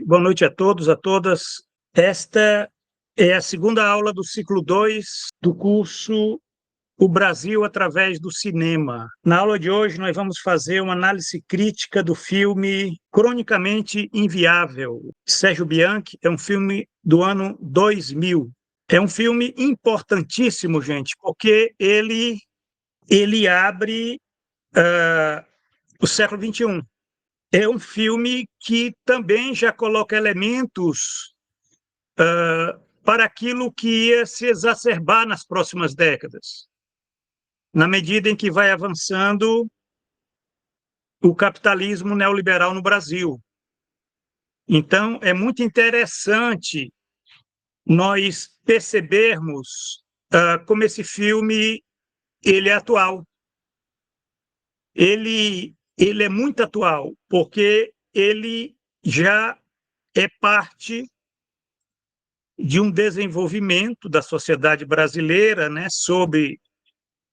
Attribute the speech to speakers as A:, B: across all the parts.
A: Boa noite a todos, a todas. Esta é a segunda aula do ciclo 2 do curso O Brasil através do Cinema. Na aula de hoje, nós vamos fazer uma análise crítica do filme Cronicamente Inviável. Sérgio Bianchi é um filme do ano 2000. É um filme importantíssimo, gente, porque ele abre o século XXI. É um filme que também já coloca elementos para aquilo que ia se exacerbar nas próximas décadas, na medida em que vai avançando o capitalismo neoliberal no Brasil. Então, é muito interessante nós percebermos como esse filme ele é atual. Ele é muito atual, porque ele já é parte de um desenvolvimento da sociedade brasileira, né, sob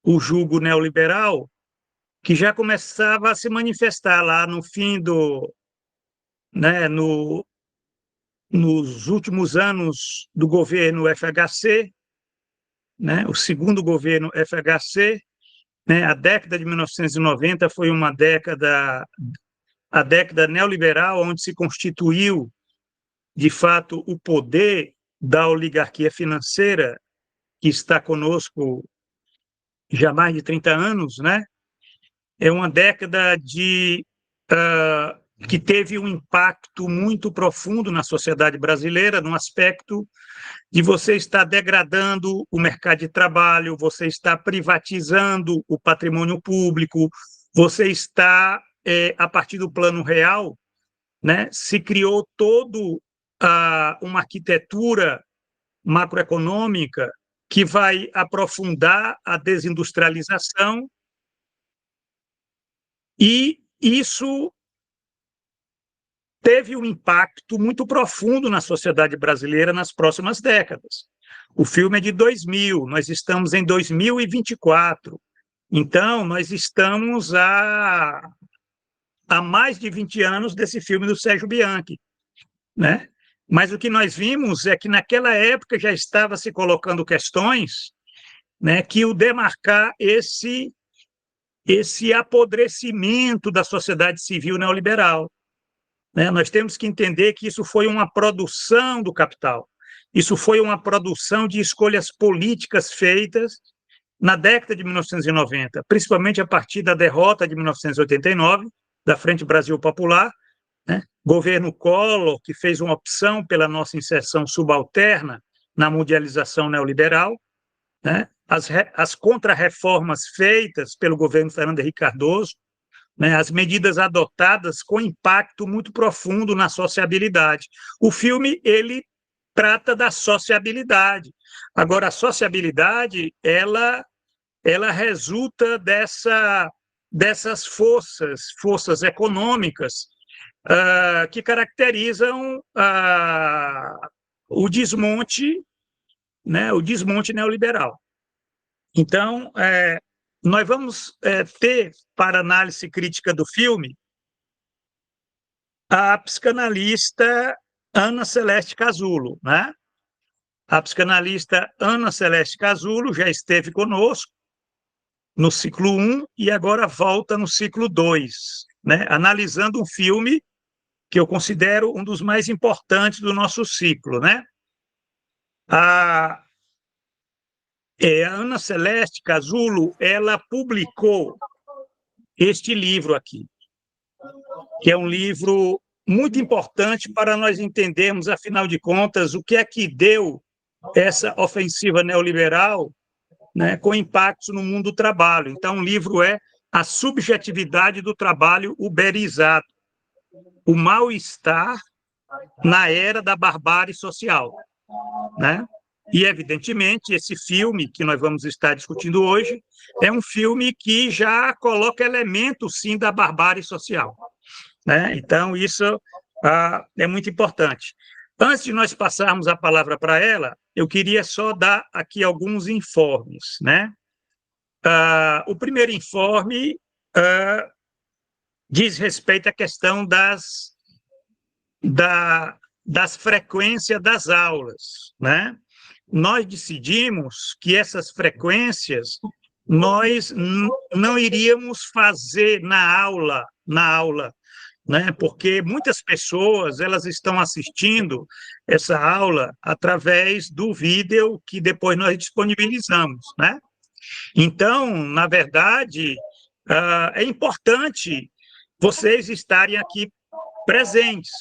A: o jugo neoliberal, que já começava a se manifestar lá no fim do, né, nos últimos anos do governo FHC, né, o segundo governo FHC, né, a década de 1990 foi uma década, a década neoliberal, onde se constituiu, de fato, o poder da oligarquia financeira, que está conosco já há mais de 30 anos, né? É uma década que teve um impacto muito profundo na sociedade brasileira, no aspecto de você estar degradando o mercado de trabalho, você está privatizando o patrimônio público, você está, a partir do Plano Real, né, se criou todo uma arquitetura macroeconômica que vai aprofundar a desindustrialização, e isso teve um impacto muito profundo na sociedade brasileira nas próximas décadas. O filme é de 2000, nós estamos em 2024, então nós estamos há mais de 20 anos desse filme do Sérgio Bianchi, né? Mas o que nós vimos é que naquela época já estava se colocando questões, né, que o demarcar esse apodrecimento da sociedade civil neoliberal, né? Nós temos que entender que isso foi uma produção do capital, isso foi uma produção de escolhas políticas feitas na década de 1990, principalmente a partir da derrota de 1989, da Frente Brasil Popular, né? Governo Collor, que fez uma opção pela nossa inserção subalterna na mundialização neoliberal, né? As contrarreformas feitas pelo governo Fernando Henrique Cardoso, né? As medidas adotadas com impacto muito profundo na sociabilidade. O filme ele trata da sociabilidade. Agora, a sociabilidade ela resulta dessas forças econômicas que caracterizam o desmonte, né, o desmonte neoliberal. Então, nós vamos ter, para análise crítica do filme, a psicanalista Ana Celeste Casulo, né? A psicanalista Ana Celeste Casulo já esteve conosco no ciclo 1 e agora volta no ciclo 2, né? Analisando um filme que eu considero um dos mais importantes do nosso ciclo, né? A Ana Celeste Casulo, ela publicou este livro aqui, que é um livro muito importante para nós entendermos, afinal de contas, o que é que deu essa ofensiva neoliberal, né, com impactos no mundo do trabalho. Então, o livro é A Subjetividade do Trabalho Uberizado, o mal-estar na era da barbárie social, né? E, evidentemente, esse filme que nós vamos estar discutindo hoje é um filme que já coloca elementos, sim, da barbárie social, né? Então, isso é muito importante. Antes de nós passarmos a palavra para ela, eu queria só dar aqui alguns informes, né? O primeiro informe diz respeito à questão das frequências das aulas, né? Nós decidimos que essas frequências nós não iríamos fazer na aula, né? Porque muitas pessoas elas estão assistindo essa aula através do vídeo que depois nós disponibilizamos, né? Então, na verdade, é importante vocês estarem aqui presentes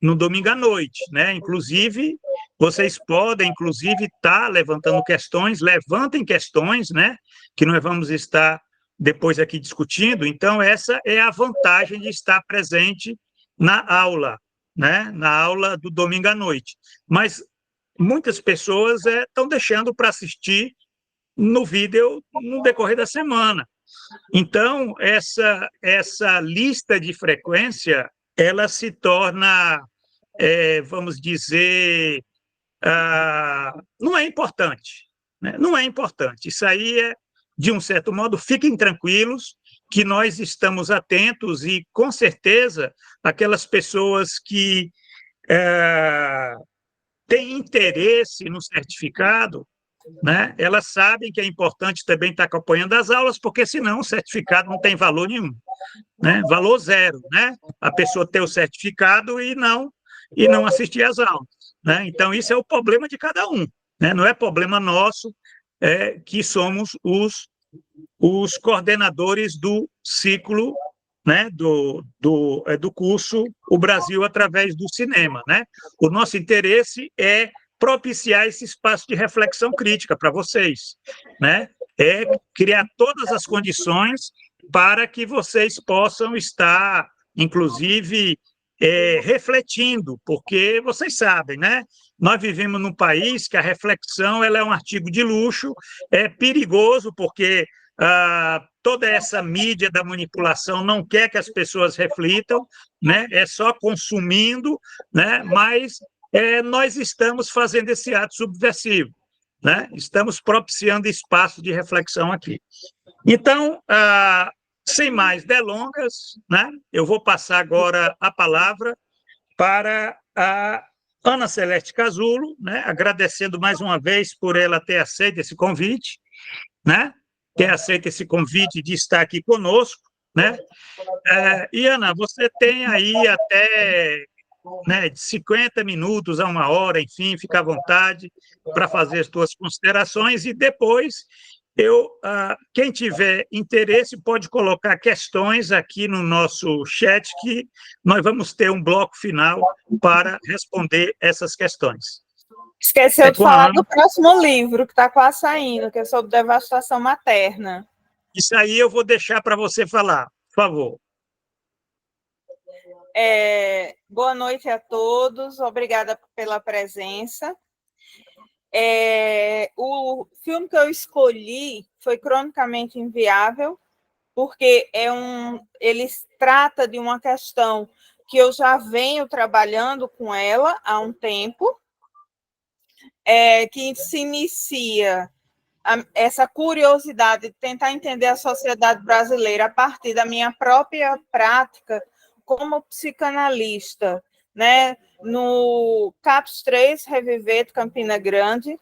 A: no domingo à noite, né? Inclusive, vocês podem, inclusive, estar levantando questões, levantem questões, né? Que nós vamos estar depois aqui discutindo. Então, essa é a vantagem de estar presente na aula, né? Na aula do domingo à noite. Mas muitas pessoas estão deixando para assistir no vídeo no decorrer da semana. Então, essa lista de frequência, ela se torna, vamos dizer, não é importante, né? Não é importante. Isso aí de um certo modo, fiquem tranquilos que nós estamos atentos e, com certeza, aquelas pessoas que têm interesse no certificado, né? Elas sabem que é importante também estar acompanhando as aulas, porque senão o certificado não tem valor nenhum, né? Valor zero, né? A pessoa ter o certificado e não assistir às aulas, né? Então isso é o problema de cada um, né? Não é problema nosso, que somos os coordenadores do ciclo, né, do curso O Brasil através do cinema, né? O nosso interesse é propiciar esse espaço de reflexão crítica para vocês, né? É criar todas as condições para que vocês possam estar, inclusive, refletindo, porque vocês sabem, né? Nós vivemos num país que a reflexão ela é um artigo de luxo, é perigoso porque toda essa mídia da manipulação não quer que as pessoas reflitam, né? É só consumindo, né? Mas nós estamos fazendo esse ato subversivo, né? Estamos propiciando espaço de reflexão aqui. Então, sem mais delongas, né? Eu vou passar agora a palavra para a Ana Celeste Casulo, né? Agradecendo mais uma vez por ela ter aceito esse convite, né? Ter aceito esse convite de estar aqui conosco, né? E, Ana, você tem aí até, né, de 50 minutos a uma hora, enfim, fica à vontade para fazer as suas considerações e depois quem tiver interesse pode colocar questões aqui no nosso chat que nós vamos ter um bloco final para responder essas questões.
B: Esqueceu de falar do próximo livro que está quase saindo, que é sobre devastação materna.
A: Isso aí eu vou deixar para você falar, por favor.
B: Boa noite a todos, obrigada pela presença. O filme que eu escolhi foi Cronicamente Inviável, porque ele trata de uma questão que eu já venho trabalhando com ela há um tempo, que se inicia essa curiosidade de tentar entender a sociedade brasileira a partir da minha própria prática como psicanalista, né? No CAPS 3, Reviver de Campina Grande,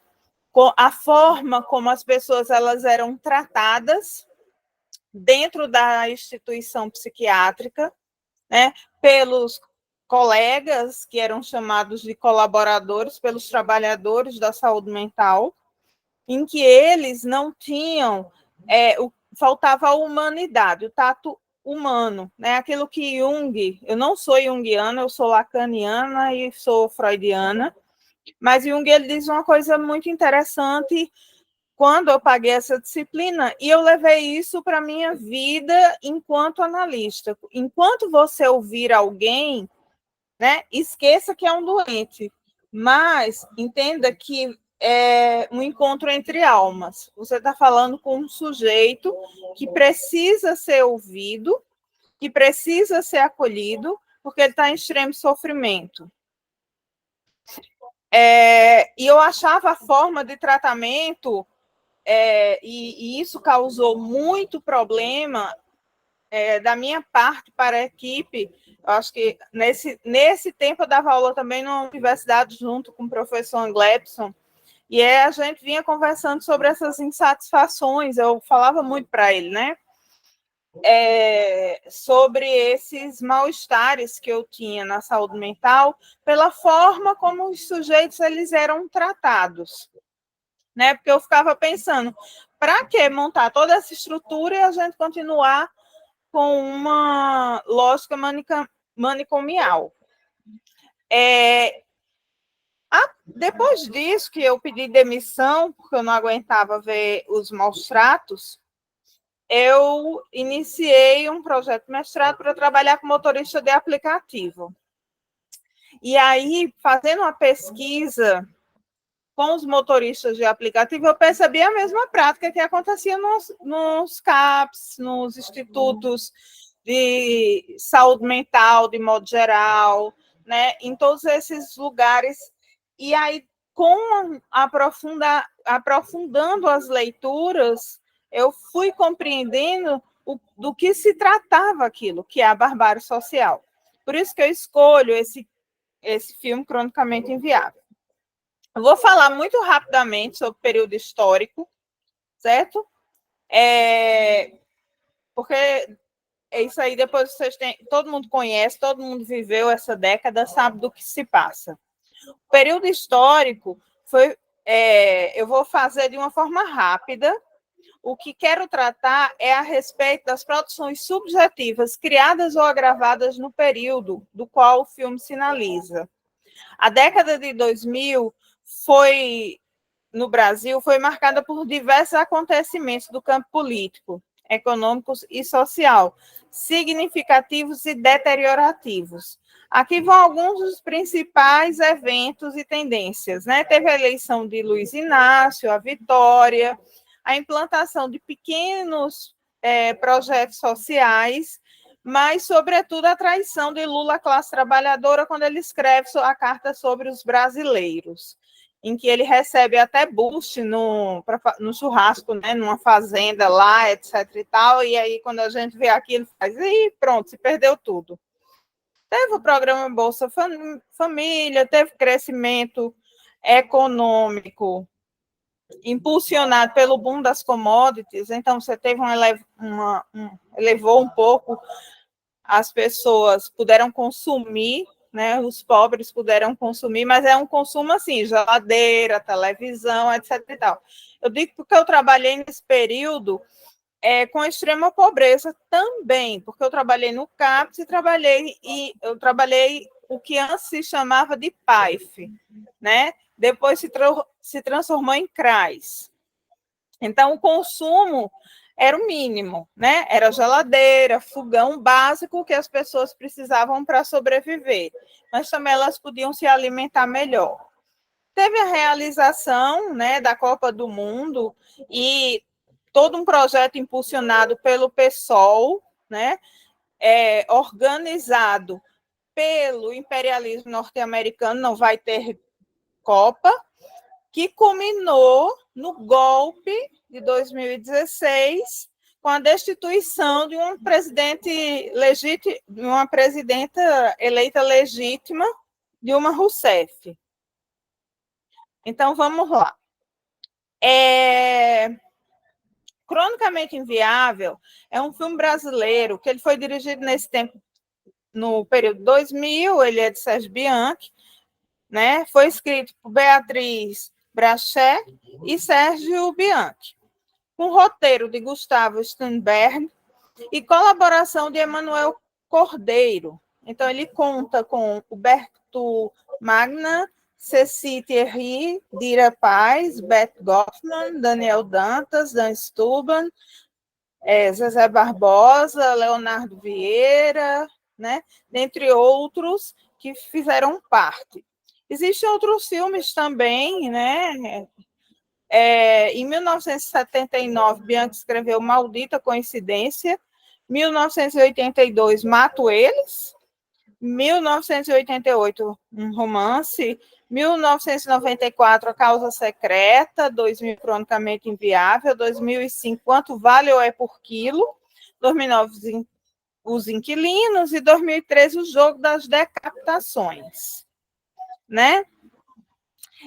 B: a forma como as pessoas elas eram tratadas dentro da instituição psiquiátrica, né? Pelos colegas que eram chamados de colaboradores, pelos trabalhadores da saúde mental, em que eles não tinham, faltava a humanidade, o tato humano, né? Aquilo que Jung, eu não sou junguiana, eu sou lacaniana e sou freudiana, mas Jung ele diz uma coisa muito interessante quando eu paguei essa disciplina, e eu levei isso para a minha vida enquanto analista. Enquanto você ouvir alguém, né, esqueça que é um doente, mas entenda que é um encontro entre almas. Você está falando com um sujeito que precisa ser ouvido, que precisa ser acolhido, porque ele está em extremo sofrimento. E eu achava a forma de tratamento, e isso causou muito problema da minha parte para a equipe, eu acho que nesse tempo eu dava aula também na universidade junto com o professor Glebson, e a gente vinha conversando sobre essas insatisfações, eu falava muito para ele, né? Sobre esses mal-estares que eu tinha na saúde mental, pela forma como os sujeitos eles eram tratados, né? Porque eu ficava pensando, para que montar toda essa estrutura e a gente continuar com uma lógica manicomial? Depois disso, que eu pedi demissão, porque eu não aguentava ver os maus tratos, eu iniciei um projeto de mestrado para trabalhar com motorista de aplicativo. E aí, fazendo uma pesquisa com os motoristas de aplicativo, eu percebi a mesma prática que acontecia nos CAPs, nos institutos de saúde mental, de modo geral, né? Em todos esses lugares. E aí, aprofundando as leituras, eu fui compreendendo do que se tratava aquilo, que é a barbárie social. Por isso que eu escolho esse filme Cronicamente Inviável. Eu vou falar muito rapidamente sobre o período histórico, certo? Porque isso aí depois todo mundo conhece, todo mundo viveu essa década, sabe do que se passa. O período histórico foi, eu vou fazer de uma forma rápida. O que quero tratar é a respeito das produções subjetivas criadas ou agravadas no período do qual o filme sinaliza. A década de 2000 no Brasil, foi marcada por diversos acontecimentos do campo político, econômico e social, significativos e deteriorativos. Aqui vão alguns dos principais eventos e tendências, né? Teve a eleição de Luiz Inácio, a vitória, a implantação de pequenos projetos sociais, mas, sobretudo, a traição de Lula à classe trabalhadora quando ele escreve a carta sobre os brasileiros, em que ele recebe até buste no churrasco, né, numa fazenda lá, etc. e tal, e aí, quando a gente vê aquilo, faz, e pronto, se perdeu tudo. Teve o programa Bolsa Família, teve crescimento econômico impulsionado pelo boom das commodities, então você teve elevou um pouco, as pessoas puderam consumir, né, os pobres puderam consumir, mas é um consumo assim, geladeira, televisão, etc. e tal. Eu digo porque eu trabalhei nesse período com extrema pobreza também, porque eu trabalhei no CAPS e eu trabalhei o que antes se chamava de PAIF, né? Depois se transformou em CRAS. Então, o consumo era o mínimo, né? Era geladeira, fogão básico que as pessoas precisavam para sobreviver, mas também elas podiam se alimentar melhor. Teve a realização, né, da Copa do Mundo e todo um projeto impulsionado pelo PSOL, né, organizado pelo imperialismo norte-americano, não vai ter Copa, que culminou no golpe de 2016, com a destituição de um presidente legítimo, de uma presidenta eleita legítima, Dilma Rousseff. Então, vamos lá. Cronicamente Inviável é um filme brasileiro que ele foi dirigido nesse tempo, no período 2000, ele é de Sérgio Bianchi, né? Foi escrito por Beatriz Brachet e Sérgio Bianchi, com roteiro de Gustavo Sternberg e colaboração de Emanuel Cordeiro. Então, ele conta com Huberto Magna, Ceci Thierry, Dira Paz, Beth Goffman, Daniel Dantas, Dan Stuban, Zezé Barbosa, Leonardo Vieira, né? Dentre outros que fizeram parte. Existem outros filmes também, né? Em 1979, Bianchi escreveu Maldita Coincidência. 1982, Mato Eles. 1988, um romance. 1994, A Causa Secreta. 2000, Cronicamente Inviável. 2005, Quanto Vale ou é por Quilo. 2009, Os Inquilinos, e 2013, O Jogo das Decapitações, né?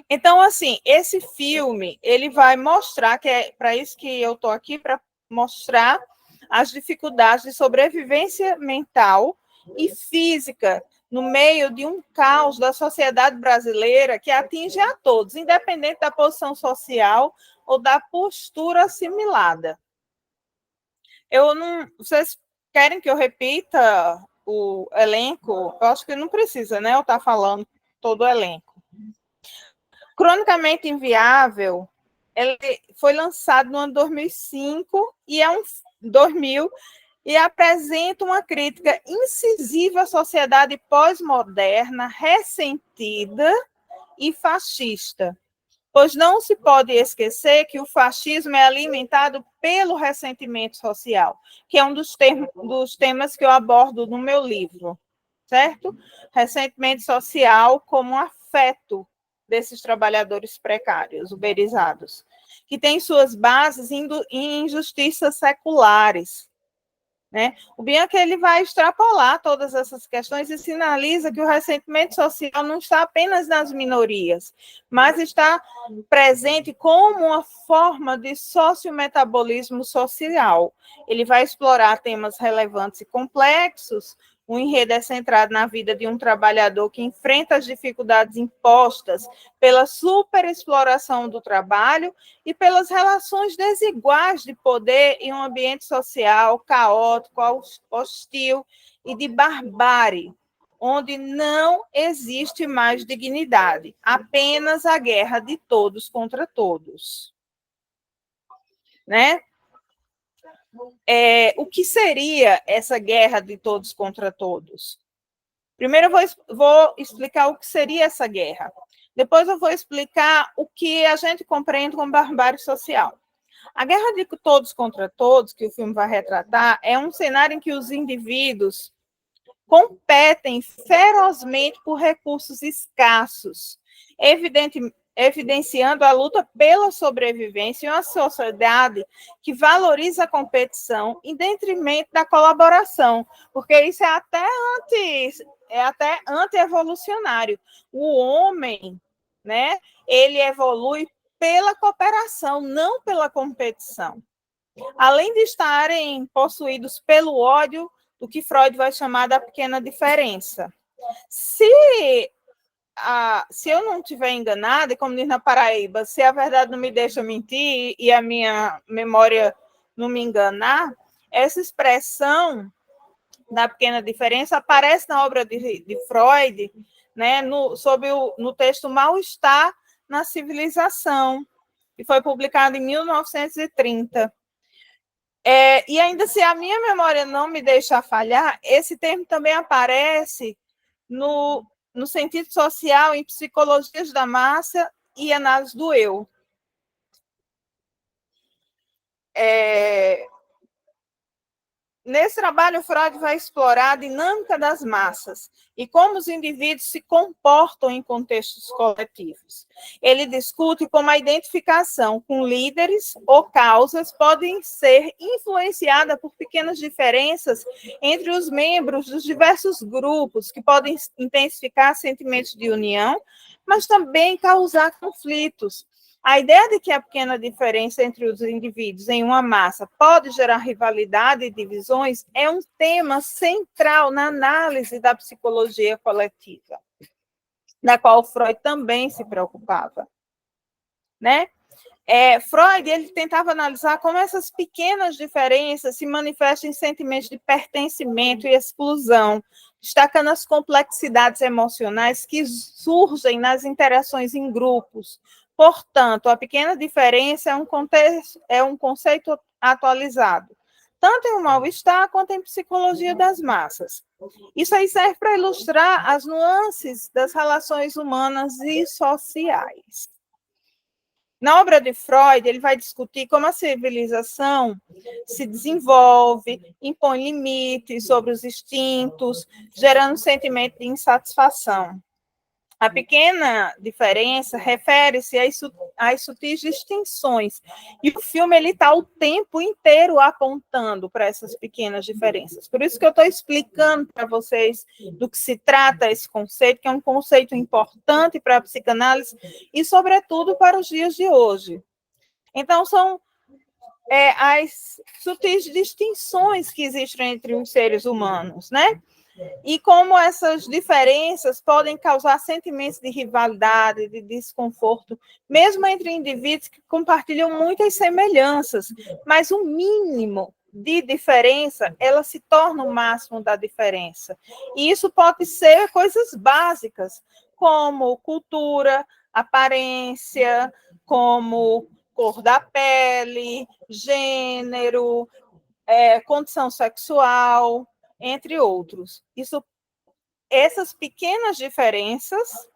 B: Então, assim, esse filme, ele vai mostrar, que é para isso que eu estou aqui, para mostrar as dificuldades de sobrevivência mental e física no meio de um caos da sociedade brasileira que atinge a todos, independente da posição social ou da postura assimilada. Vocês querem que eu repita o elenco? Eu acho que não precisa, né? Eu estar falando todo o elenco. Cronicamente Inviável, ele foi lançado no ano 2005 e 2000 e apresenta uma crítica incisiva à sociedade pós-moderna, ressentida e fascista. Pois não se pode esquecer que o fascismo é alimentado pelo ressentimento social, que é um dos temas que eu abordo no meu livro, certo? Ressentimento social como um afeto desses trabalhadores precários, uberizados, que tem suas bases em injustiças seculares, né? O Bianchi, ele vai extrapolar todas essas questões e sinaliza que o ressentimento social não está apenas nas minorias, mas está presente como uma forma de sociometabolismo social. Ele vai explorar temas relevantes e complexos. O enredo é centrado na vida de um trabalhador que enfrenta as dificuldades impostas pela superexploração do trabalho e pelas relações desiguais de poder em um ambiente social caótico, hostil e de barbárie, onde não existe mais dignidade, apenas a guerra de todos contra todos. Né? O que seria essa guerra de todos contra todos? Primeiro eu vou explicar o que seria essa guerra. Depois eu vou explicar o que a gente compreende como barbárie social. A guerra de todos contra todos, que o filme vai retratar, é um cenário em que os indivíduos competem ferozmente por recursos escassos, evidenciando a luta pela sobrevivência em uma sociedade que valoriza a competição em detrimento da colaboração, porque isso é até anti-evolucionário. O homem, né, ele evolui pela cooperação, não pela competição. Além de estarem possuídos pelo ódio, do que Freud vai chamar da pequena diferença. Se eu não estiver enganada, e como diz na Paraíba, se a verdade não me deixa mentir e a minha memória não me enganar, essa expressão da pequena diferença aparece na obra de Freud, né, no texto Mal-Estar na Civilização, que foi publicado em 1930. E ainda se a minha memória não me deixar falhar, esse termo também aparece no sentido social em Psicologias da Massa e Análise do Eu. Nesse trabalho, Freud vai explorar a dinâmica das massas e como os indivíduos se comportam em contextos coletivos. Ele discute como a identificação com líderes ou causas podem ser influenciada por pequenas diferenças entre os membros dos diversos grupos, que podem intensificar sentimentos de união, mas também causar conflitos. A ideia de que a pequena diferença entre os indivíduos em uma massa pode gerar rivalidade e divisões é um tema central na análise da psicologia coletiva, da qual Freud também se preocupava. Né? Freud, ele tentava analisar como essas pequenas diferenças se manifestam em sentimentos de pertencimento e exclusão, destacando as complexidades emocionais que surgem nas interações em grupos. Portanto, a pequena diferença é um conceito atualizado, tanto em um mal-estar quanto em psicologia das massas. Isso aí serve para ilustrar as nuances das relações humanas e sociais. Na obra de Freud, ele vai discutir como a civilização se desenvolve, impõe limites sobre os instintos, gerando um sentimento de insatisfação. A pequena diferença refere-se às sutis distinções. E o filme está o tempo inteiro apontando para essas pequenas diferenças. Por isso que eu estou explicando para vocês do que se trata esse conceito, que é um conceito importante para a psicanálise e, sobretudo, para os dias de hoje. Então, são as sutis distinções que existem entre os seres humanos, né? E como essas diferenças podem causar sentimentos de rivalidade, de desconforto, mesmo entre indivíduos que compartilham muitas semelhanças, mas o mínimo de diferença, ela se torna o máximo da diferença. E isso pode ser coisas básicas, como cultura, aparência, como cor da pele, gênero, condição sexual, entre outros. Essas pequenas diferenças,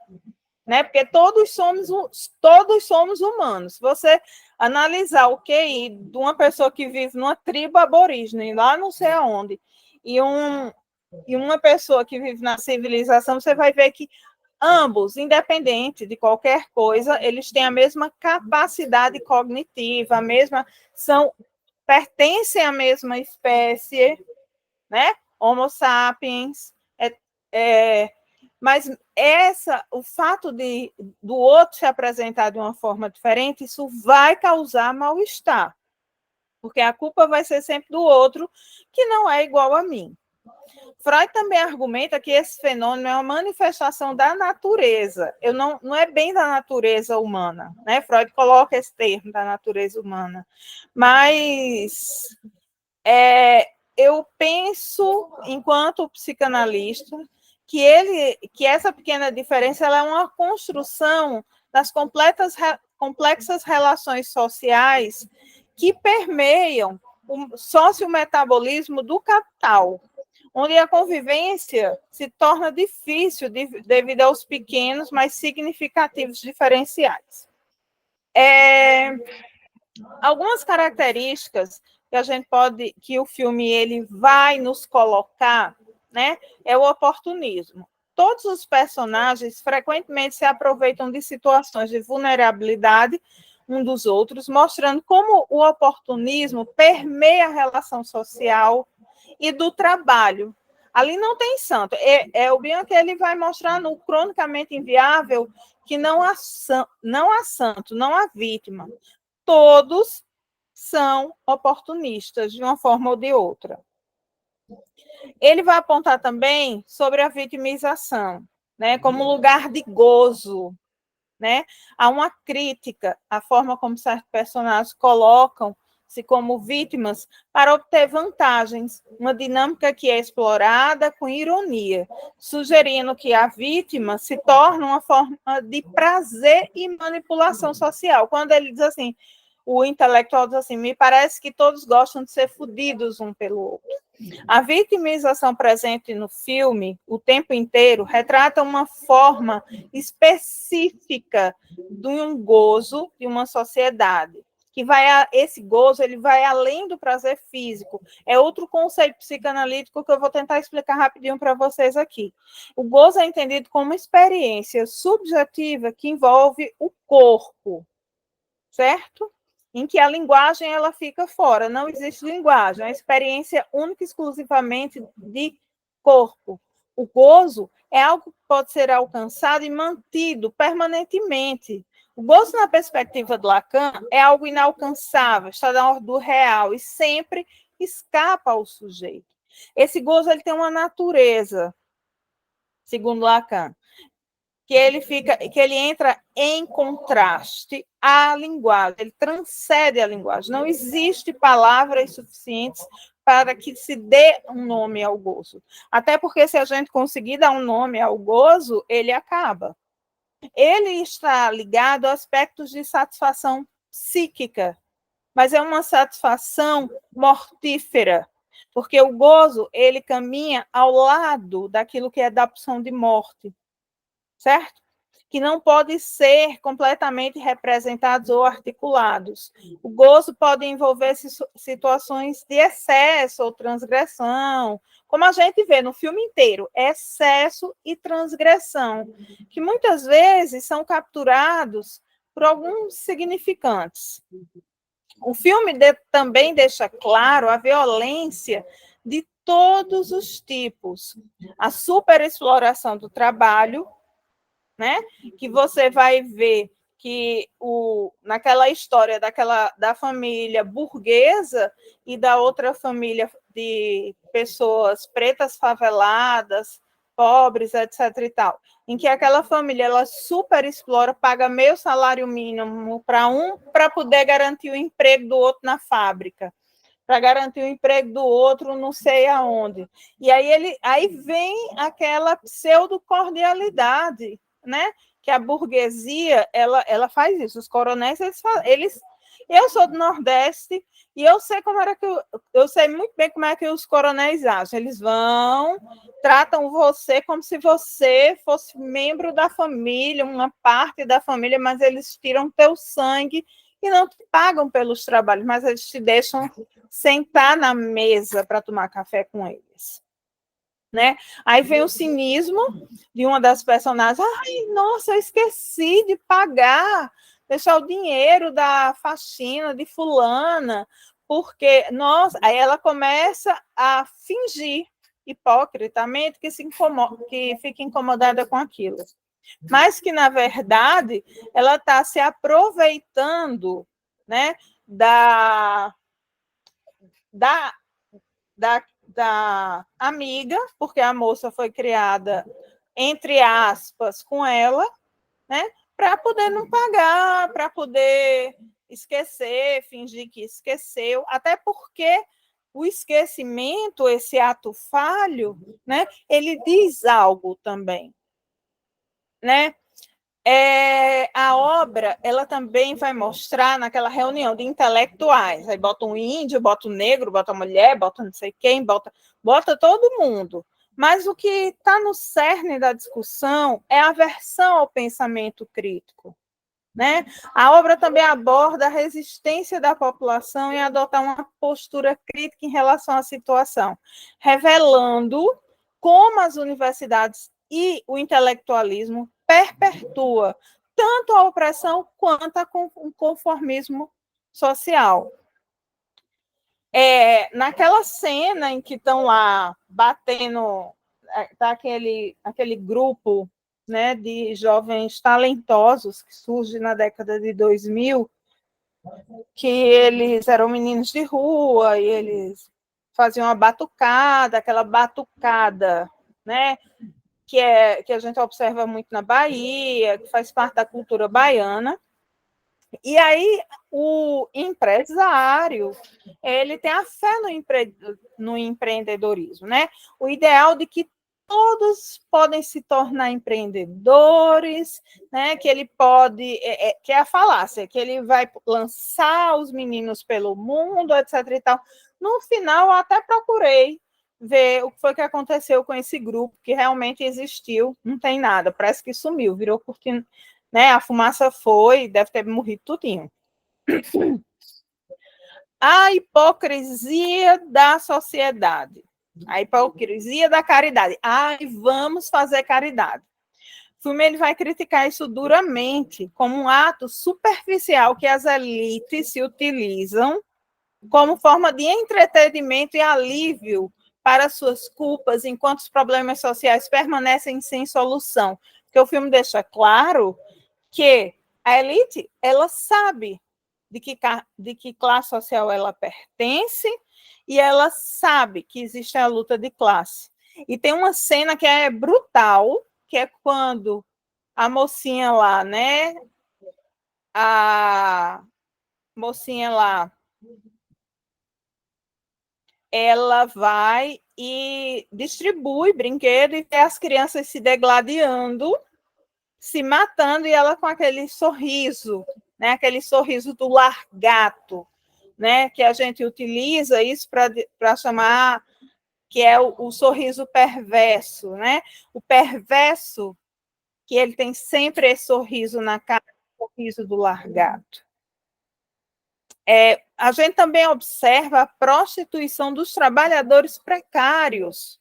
B: né? Porque todos somos humanos. Se você analisar o QI de uma pessoa que vive numa tribo aborígene, lá não sei aonde, e uma pessoa que vive na civilização, você vai ver que ambos, independente de qualquer coisa, eles têm a mesma capacidade cognitiva, pertencem à mesma espécie, né? Homo sapiens, mas o fato do outro se apresentar de uma forma diferente, isso vai causar mal-estar, porque a culpa vai ser sempre do outro, que não é igual a mim. Freud também argumenta que esse fenômeno é uma manifestação da natureza, não é bem da natureza humana, né? Freud coloca esse termo da natureza humana, mas eu penso, enquanto psicanalista, que essa pequena diferença ela é uma construção das complexas relações sociais que permeiam o sociometabolismo do capital, onde a convivência se torna difícil devido aos pequenos, mas significativos diferenciais. Algumas características que o filme ele vai nos colocar, né, é o oportunismo. Todos os personagens frequentemente se aproveitam de situações de vulnerabilidade um dos outros, mostrando como o oportunismo permeia a relação social e do trabalho. Ali não tem santo. O Bianchi ele vai mostrar no Cronicamente Inviável que não há santo, não há vítima. Todos são oportunistas, de uma forma ou de outra. Ele vai apontar também sobre a vitimização, né, como lugar de gozo, né? Há uma crítica à forma como certos personagens colocam-se como vítimas para obter vantagens, uma dinâmica que é explorada com ironia, sugerindo que a vítima se torna uma forma de prazer e manipulação social. Quando ele diz assim, o intelectual diz assim, me parece que todos gostam de ser fodidos um pelo outro. A vitimização presente no filme, o tempo inteiro, retrata uma forma específica de um gozo de uma sociedade. Esse gozo ele vai além do prazer físico. É outro conceito psicanalítico que eu vou tentar explicar rapidinho para vocês aqui. O gozo é entendido como uma experiência subjetiva que envolve o corpo, certo? Em que a linguagem ela fica fora, não existe linguagem, é uma experiência única e exclusivamente de corpo. O gozo é algo que pode ser alcançado e mantido permanentemente. O gozo, na perspectiva de Lacan, é algo inalcançável, está na ordem do real e sempre escapa ao sujeito. Esse gozo ele tem uma natureza, segundo Lacan, que ele entra em contraste à linguagem, ele transcende a linguagem. Não existe palavras suficientes para que se dê um nome ao gozo. Até porque se a gente conseguir dar um nome ao gozo, ele acaba. Ele está ligado a aspectos de satisfação psíquica, mas é uma satisfação mortífera, porque o gozo ele caminha ao lado daquilo que é da opção de morte. Certo? que não podem ser completamente representados ou articulados. O gozo pode envolver situações de excesso ou transgressão, como a gente vê no filme inteiro, excesso e transgressão, que muitas vezes são capturados por alguns significantes. O filme também deixa claro a violência de todos os tipos, a superexploração do trabalho, né? Que você vai ver que naquela história da família burguesa e da outra família de pessoas pretas faveladas, pobres, etc. e tal, em que aquela família ela super explora, paga meio salário mínimo para poder garantir o emprego do outro na fábrica, para garantir o emprego do outro não sei aonde. E aí vem aquela pseudo-cordialidade, né? Que a burguesia ela faz isso. Os coronéis, eu sou do Nordeste e eu sei eu sei muito bem como é que os coronéis agem. Eles tratam você como se você fosse membro da família, uma parte da família, mas eles tiram teu sangue e não te pagam pelos trabalhos, mas eles te deixam sentar na mesa para tomar café com eles. Né? Aí vem o cinismo de uma das personagens. Ai, nossa, eu esqueci de pagar, deixar o dinheiro da faxina de fulana, porque, nossa, aí ela começa a fingir hipocritamente que fica incomodada com aquilo. Mas que, na verdade, ela está se aproveitando, né, da amiga, porque a moça foi criada, entre aspas, com ela, né, para poder não pagar, para poder esquecer, fingir que esqueceu, até porque o esquecimento, esse ato falho, né, ele diz algo também, né? A obra ela também vai mostrar naquela reunião de intelectuais. Aí bota um índio, bota um negro, bota uma mulher, bota não sei quem, bota todo mundo. Mas o que está no cerne da discussão é a aversão ao pensamento crítico. Né? A obra também aborda a resistência da população em adotar uma postura crítica em relação à situação, revelando como as universidades e o intelectualismo perpetua tanto a opressão quanto o conformismo social. Naquela cena em que estão lá batendo, tá aquele grupo, né, de jovens talentosos que surge na década de 2000, que eles eram meninos de rua e eles faziam uma batucada, aquela batucada, né, que a gente observa muito na Bahia, que faz parte da cultura baiana. E aí o empresário, ele tem a fé no empreendedorismo, né? O ideal de que todos podem se tornar empreendedores, né? Que ele pode, que é a falácia, que ele vai lançar os meninos pelo mundo, etc. e tal. No final, eu até procurei ver o que foi que aconteceu com esse grupo, que realmente existiu, não tem nada, parece que sumiu, virou cortina, né? A fumaça foi, deve ter morrido tudinho. A hipocrisia da sociedade, a hipocrisia da caridade. Vamos fazer caridade. O filme ele vai criticar isso duramente, como um ato superficial que as elites se utilizam como forma de entretenimento e alívio para suas culpas, enquanto os problemas sociais permanecem sem solução. Porque o filme deixa claro que a elite, ela sabe de que classe social ela pertence e ela sabe que existe a luta de classe. E tem uma cena que é brutal, que é quando a mocinha lá, né? A mocinha lá, ela vai e distribui brinquedo e vê as crianças se degladiando, se matando, e ela com aquele sorriso, né? Aquele sorriso do largato, né? Que a gente utiliza isso para chamar, que é o sorriso perverso, né? O perverso que ele tem sempre esse sorriso na cara, o sorriso do largato. A gente também observa a prostituição dos trabalhadores precários.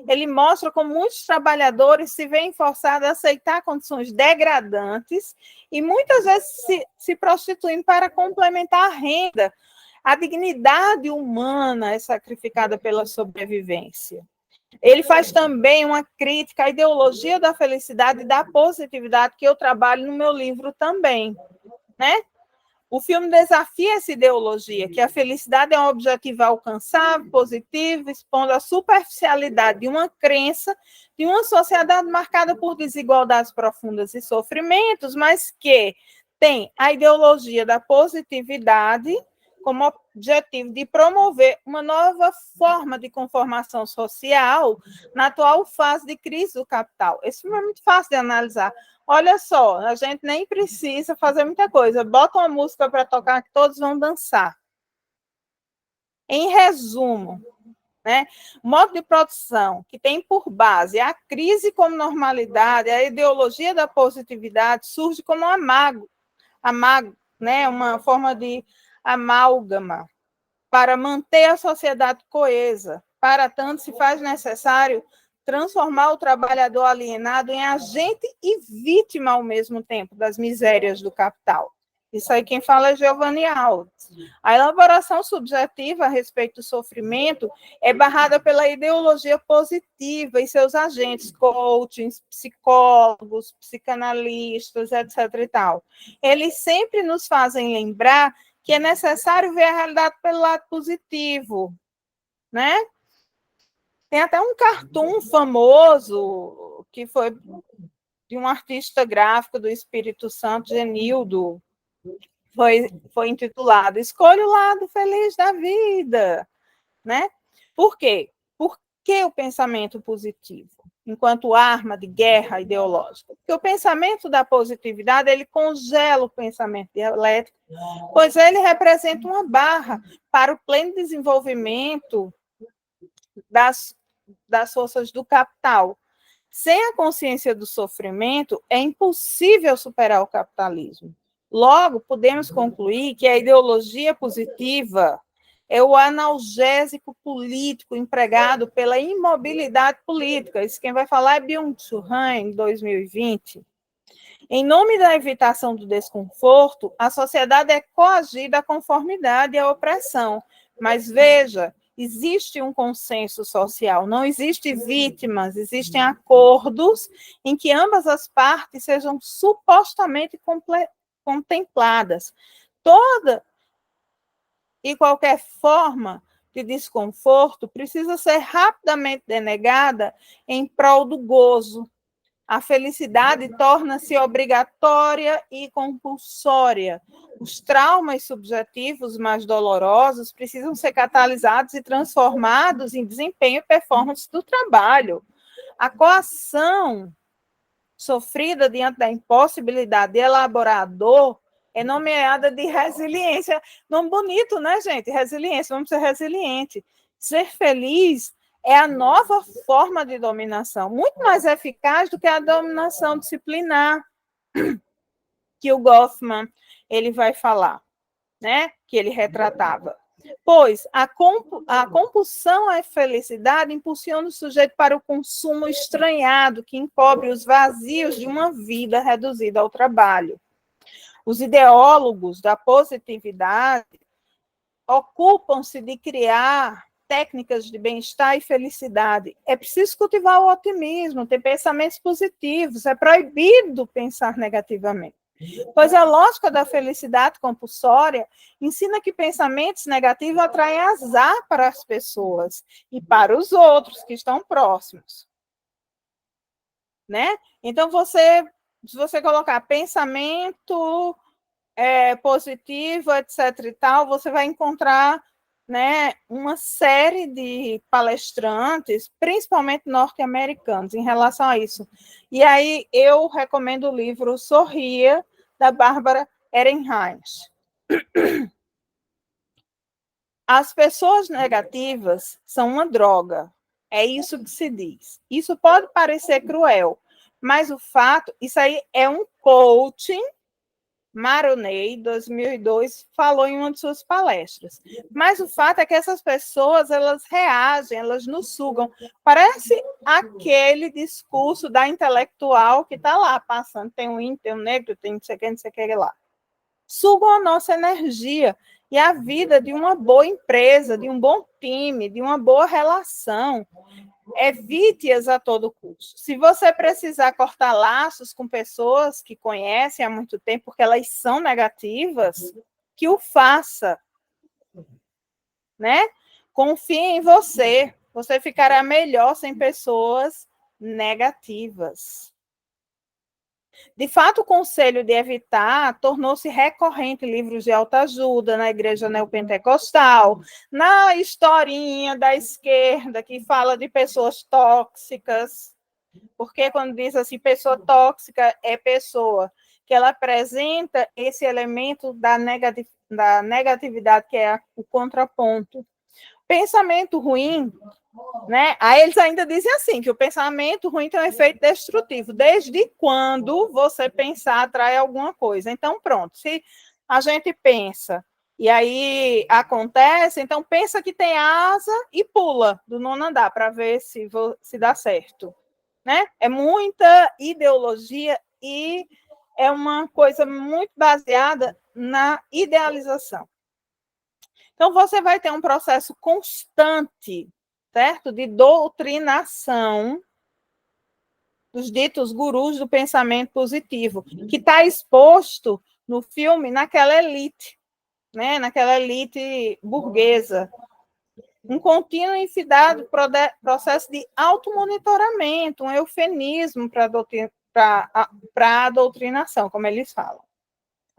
B: Ele mostra como muitos trabalhadores se veem forçados a aceitar condições degradantes e muitas vezes se prostituem para complementar a renda. A dignidade humana é sacrificada pela sobrevivência. Ele faz também uma crítica à ideologia da felicidade e da positividade, que eu trabalho no meu livro também, né? O filme desafia essa ideologia, que a felicidade é um objetivo alcançável, positivo, expondo a superficialidade de uma crença de uma sociedade marcada por desigualdades profundas e sofrimentos, mas que tem a ideologia da positividade como objetivo de promover uma nova forma de conformação social na atual fase de crise do capital. Isso é muito fácil de analisar. Olha só, a gente nem precisa fazer muita coisa. Bota uma música para tocar que todos vão dançar. Em resumo, né, o modo de produção que tem por base a crise como normalidade, a ideologia da positividade surge como um amago, né, uma forma de amálgama para manter a sociedade coesa. Para tanto, se faz necessário transformar o trabalhador alienado em agente e vítima ao mesmo tempo das misérias do capital. Isso aí quem fala é Giovanni Alves. A elaboração subjetiva a respeito do sofrimento é barrada pela ideologia positiva e seus agentes, coachings, psicólogos, psicanalistas, etc. e tal. Eles sempre nos fazem lembrar que é necessário ver a realidade pelo lado positivo, né? Tem até um cartoon famoso que foi de um artista gráfico do Espírito Santo, Genildo, foi intitulado Escolha o lado feliz da vida, né? Por quê? Por que o pensamento positivo, enquanto arma de guerra ideológica? Porque o pensamento da positividade, ele congela o pensamento dialético, pois ele representa uma barra para o pleno desenvolvimento das forças do capital. Sem a consciência do sofrimento, é impossível superar o capitalismo. Logo, podemos concluir que a ideologia positiva é o analgésico político empregado pela imobilidade política. Isso quem vai falar é Byung-Chul Han, em 2020. Em nome da evitação do desconforto, a sociedade é coagida à conformidade e à opressão. Mas veja, existe um consenso social, não existe vítimas, existem acordos em que ambas as partes sejam supostamente contempladas. Toda e qualquer forma de desconforto precisa ser rapidamente denegada em prol do gozo. A felicidade torna-se obrigatória e compulsória. Os traumas subjetivos mais dolorosos precisam ser catalisados e transformados em desempenho e performance do trabalho. A coação sofrida diante da impossibilidade de elaborar a dor é nomeada de resiliência. Nome bonito, né, gente? Resiliência, vamos ser resilientes. Ser feliz é a nova forma de dominação, muito mais eficaz do que a dominação disciplinar, que o Goffman ele vai falar, né? Que ele retratava. Pois a compulsão à felicidade impulsiona o sujeito para o consumo estranhado, que encobre os vazios de uma vida reduzida ao trabalho. Os ideólogos da positividade ocupam-se de criar técnicas de bem-estar e felicidade. É preciso cultivar o otimismo, ter pensamentos positivos, é proibido pensar negativamente. Pois a lógica da felicidade compulsória ensina que pensamentos negativos atraem azar para as pessoas e para os outros que estão próximos. Né? Então, se você colocar pensamento positivo, etc. e tal, você vai encontrar, né, uma série de palestrantes, principalmente norte-americanos, em relação a isso. E aí eu recomendo o livro Sorria, da Bárbara Ehrenreich. As pessoas negativas são uma droga, é isso que se diz. Isso pode parecer cruel, Mas o fato, isso aí é um coaching. Maroney, 2002, falou em uma de suas palestras. Mas o fato é que essas pessoas, elas reagem, elas nos sugam. Parece aquele discurso da intelectual que está lá passando. Tem um índio, tem um negro, tem não sei o que lá. Sugam a nossa energia e a vida de uma boa empresa, de um bom time, de uma boa relação. Evite-as a todo custo. Se você precisar cortar laços com pessoas que conhecem há muito tempo, porque elas são negativas, que o faça, né? Confie em você. Você ficará melhor sem pessoas negativas. De fato, o conselho de evitar tornou-se recorrente em livros de autoajuda, na igreja neopentecostal, na historinha da esquerda, que fala de pessoas tóxicas, porque quando diz assim, pessoa tóxica é pessoa que ela apresenta esse elemento da negatividade, que é o contraponto. Pensamento ruim, né? Aí eles ainda dizem assim, que o pensamento ruim tem um efeito destrutivo. Desde quando você pensar atrai alguma coisa? Então, pronto. Se a gente pensa e aí acontece, então pensa que tem asa e pula do nono andar para ver se dá certo. Né? É muita ideologia e é uma coisa muito baseada na idealização. Então, você vai ter um processo constante, certo? De doutrinação dos ditos gurus do pensamento positivo, que está exposto no filme naquela elite, né? Naquela elite burguesa. Um contínuo e infindável processo de automonitoramento, um eufemismo para a doutrinação, como eles falam.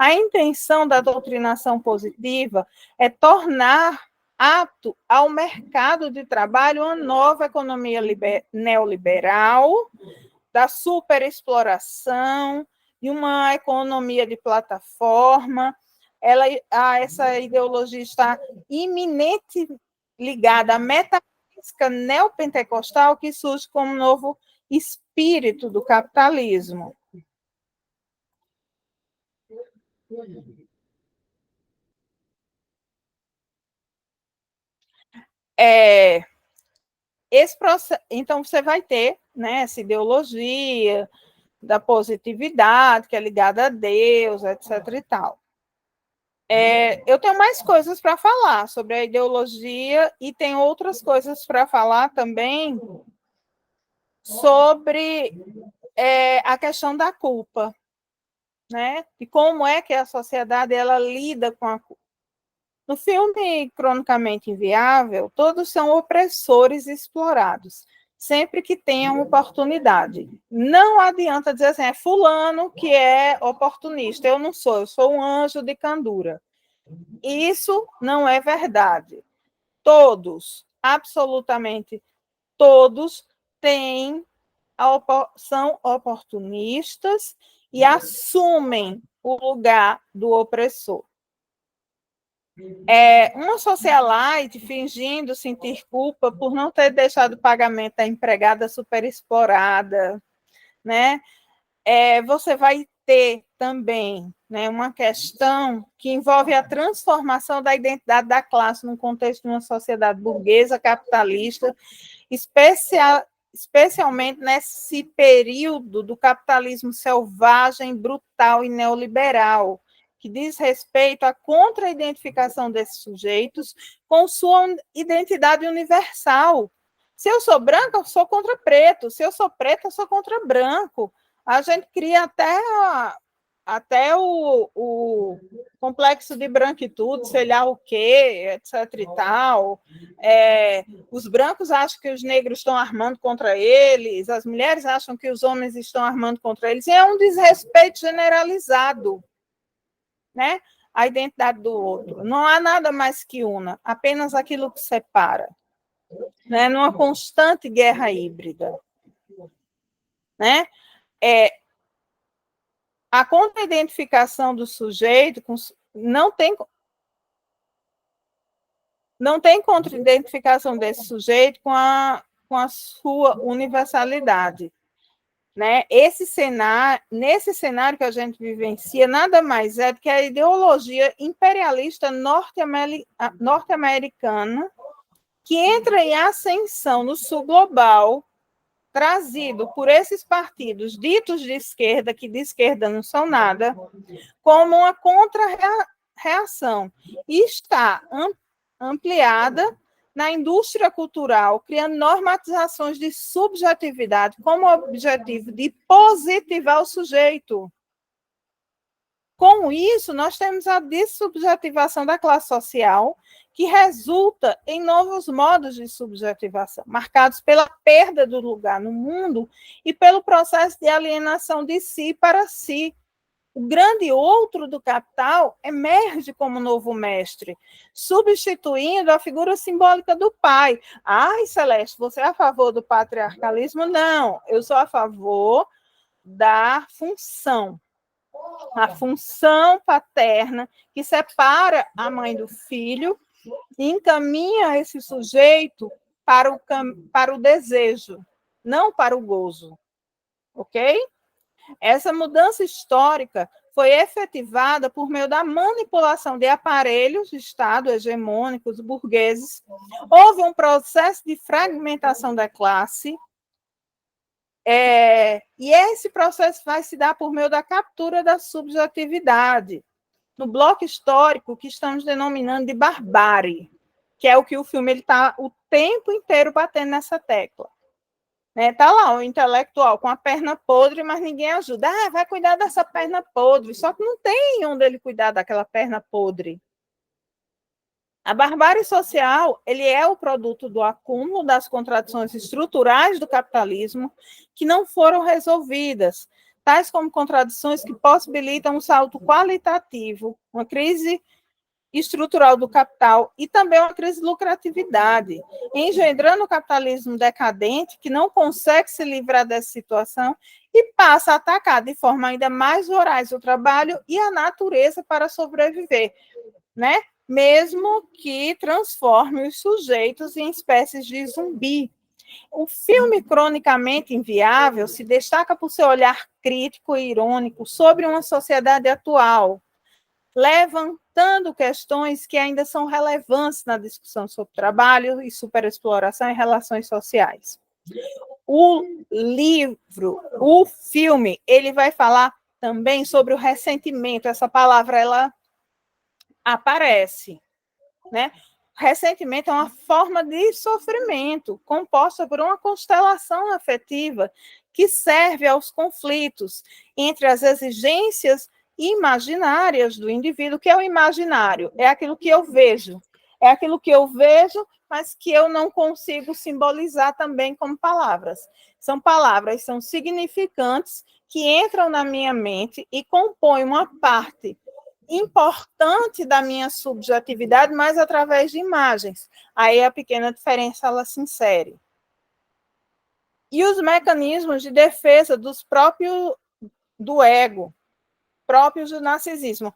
B: A intenção da doutrinação positiva é tornar apto ao mercado de trabalho uma nova economia neoliberal, da superexploração, de uma economia de plataforma. Essa ideologia está iminente ligada à metafísica neopentecostal, que surge como novo espírito do capitalismo. Então, você vai ter, né, essa ideologia da positividade, que é ligada a Deus, etc. e tal. Eu tenho mais coisas para falar sobre a ideologia e tem outras coisas para falar também sobre a questão da culpa, né? E como é que a sociedade ela lida com a culpa. No filme Cronicamente Inviável, todos são opressores e explorados, sempre que tenham oportunidade. Não adianta dizer assim, é fulano que é oportunista. Eu não sou, eu sou um anjo de candura. Isso não é verdade. Todos, absolutamente todos, são oportunistas e assumem o lugar do opressor. Uma socialite fingindo sentir culpa por não ter deixado o pagamento da empregada superexplorada, né? Você vai ter também, né, uma questão que envolve a transformação da identidade da classe num contexto de uma sociedade burguesa, capitalista, especialmente nesse período do capitalismo selvagem, brutal e neoliberal, que diz respeito à contra-identificação desses sujeitos com sua identidade universal. Se eu sou branca, eu sou contra preto. Se eu sou preta, eu sou contra branco. A gente cria até o complexo de branquitude, sei lá o quê, etc. e tal. Os brancos acham que os negros estão armando contra eles, as mulheres acham que os homens estão armando contra eles, e é um desrespeito generalizado, né? A identidade do outro. Não há nada mais que una, apenas aquilo que separa, né? Numa constante guerra híbrida, né? A contra-identificação do sujeito não tem contra-identificação desse sujeito com a sua universalidade. né? Nesse cenário que a gente vivencia, nada mais é do que a ideologia imperialista norte-americana que entra em ascensão no sul global, trazido por esses partidos ditos de esquerda, que de esquerda não são nada, como uma contra-reação. E está ampliada na indústria cultural, criando normatizações de subjetividade como objetivo de positivar o sujeito. Com isso, nós temos a dessubjetivação da classe social, que resulta em novos modos de subjetivação, marcados pela perda do lugar no mundo e pelo processo de alienação de si para si. O grande outro do capital emerge como novo mestre, substituindo a figura simbólica do pai. Ai, Celeste, você é a favor do patriarcalismo? Não, eu sou a favor da função. A função paterna que separa a mãe do filho e encaminha esse sujeito para o desejo, não para o gozo. Ok? Essa mudança histórica foi efetivada por meio da manipulação de aparelhos de Estado hegemônicos burgueses. Houve um processo de fragmentação da classe, e esse processo vai se dar por meio da captura da subjetividade, no bloco histórico que estamos denominando de barbárie, que é o que o filme está o tempo inteiro batendo nessa tecla. Tá lá o intelectual com a perna podre, mas ninguém ajuda. Ah, vai cuidar dessa perna podre, só que não tem onde ele cuidar daquela perna podre. A barbárie social, ele é o produto do acúmulo das contradições estruturais do capitalismo que não foram resolvidas, tais como contradições que possibilitam um salto qualitativo, uma crise estrutural do capital e também uma crise de lucratividade, engendrando o capitalismo decadente que não consegue se livrar dessa situação e passa a atacar de forma ainda mais voraz o trabalho e a natureza para sobreviver, né? Mesmo que transforme os sujeitos em espécies de zumbi. O filme Cronicamente Inviável se destaca por seu olhar crítico e irônico sobre uma sociedade atual, levantando questões que ainda são relevantes na discussão sobre trabalho e superexploração e relações sociais. O livro, o filme, ele vai falar também sobre o ressentimento. Essa palavra, ela aparece, né? Ressentimento é uma forma de sofrimento composta por uma constelação afetiva que serve aos conflitos entre as exigências imaginárias do indivíduo. O que é o imaginário? É aquilo que eu vejo. É aquilo que eu vejo, mas que eu não consigo simbolizar também como palavras. São palavras, são significantes que entram na minha mente e compõem uma parte importante da minha subjetividade, mas através de imagens. Aí a pequena diferença ela se insere. E os mecanismos de defesa do ego, próprios do narcisismo.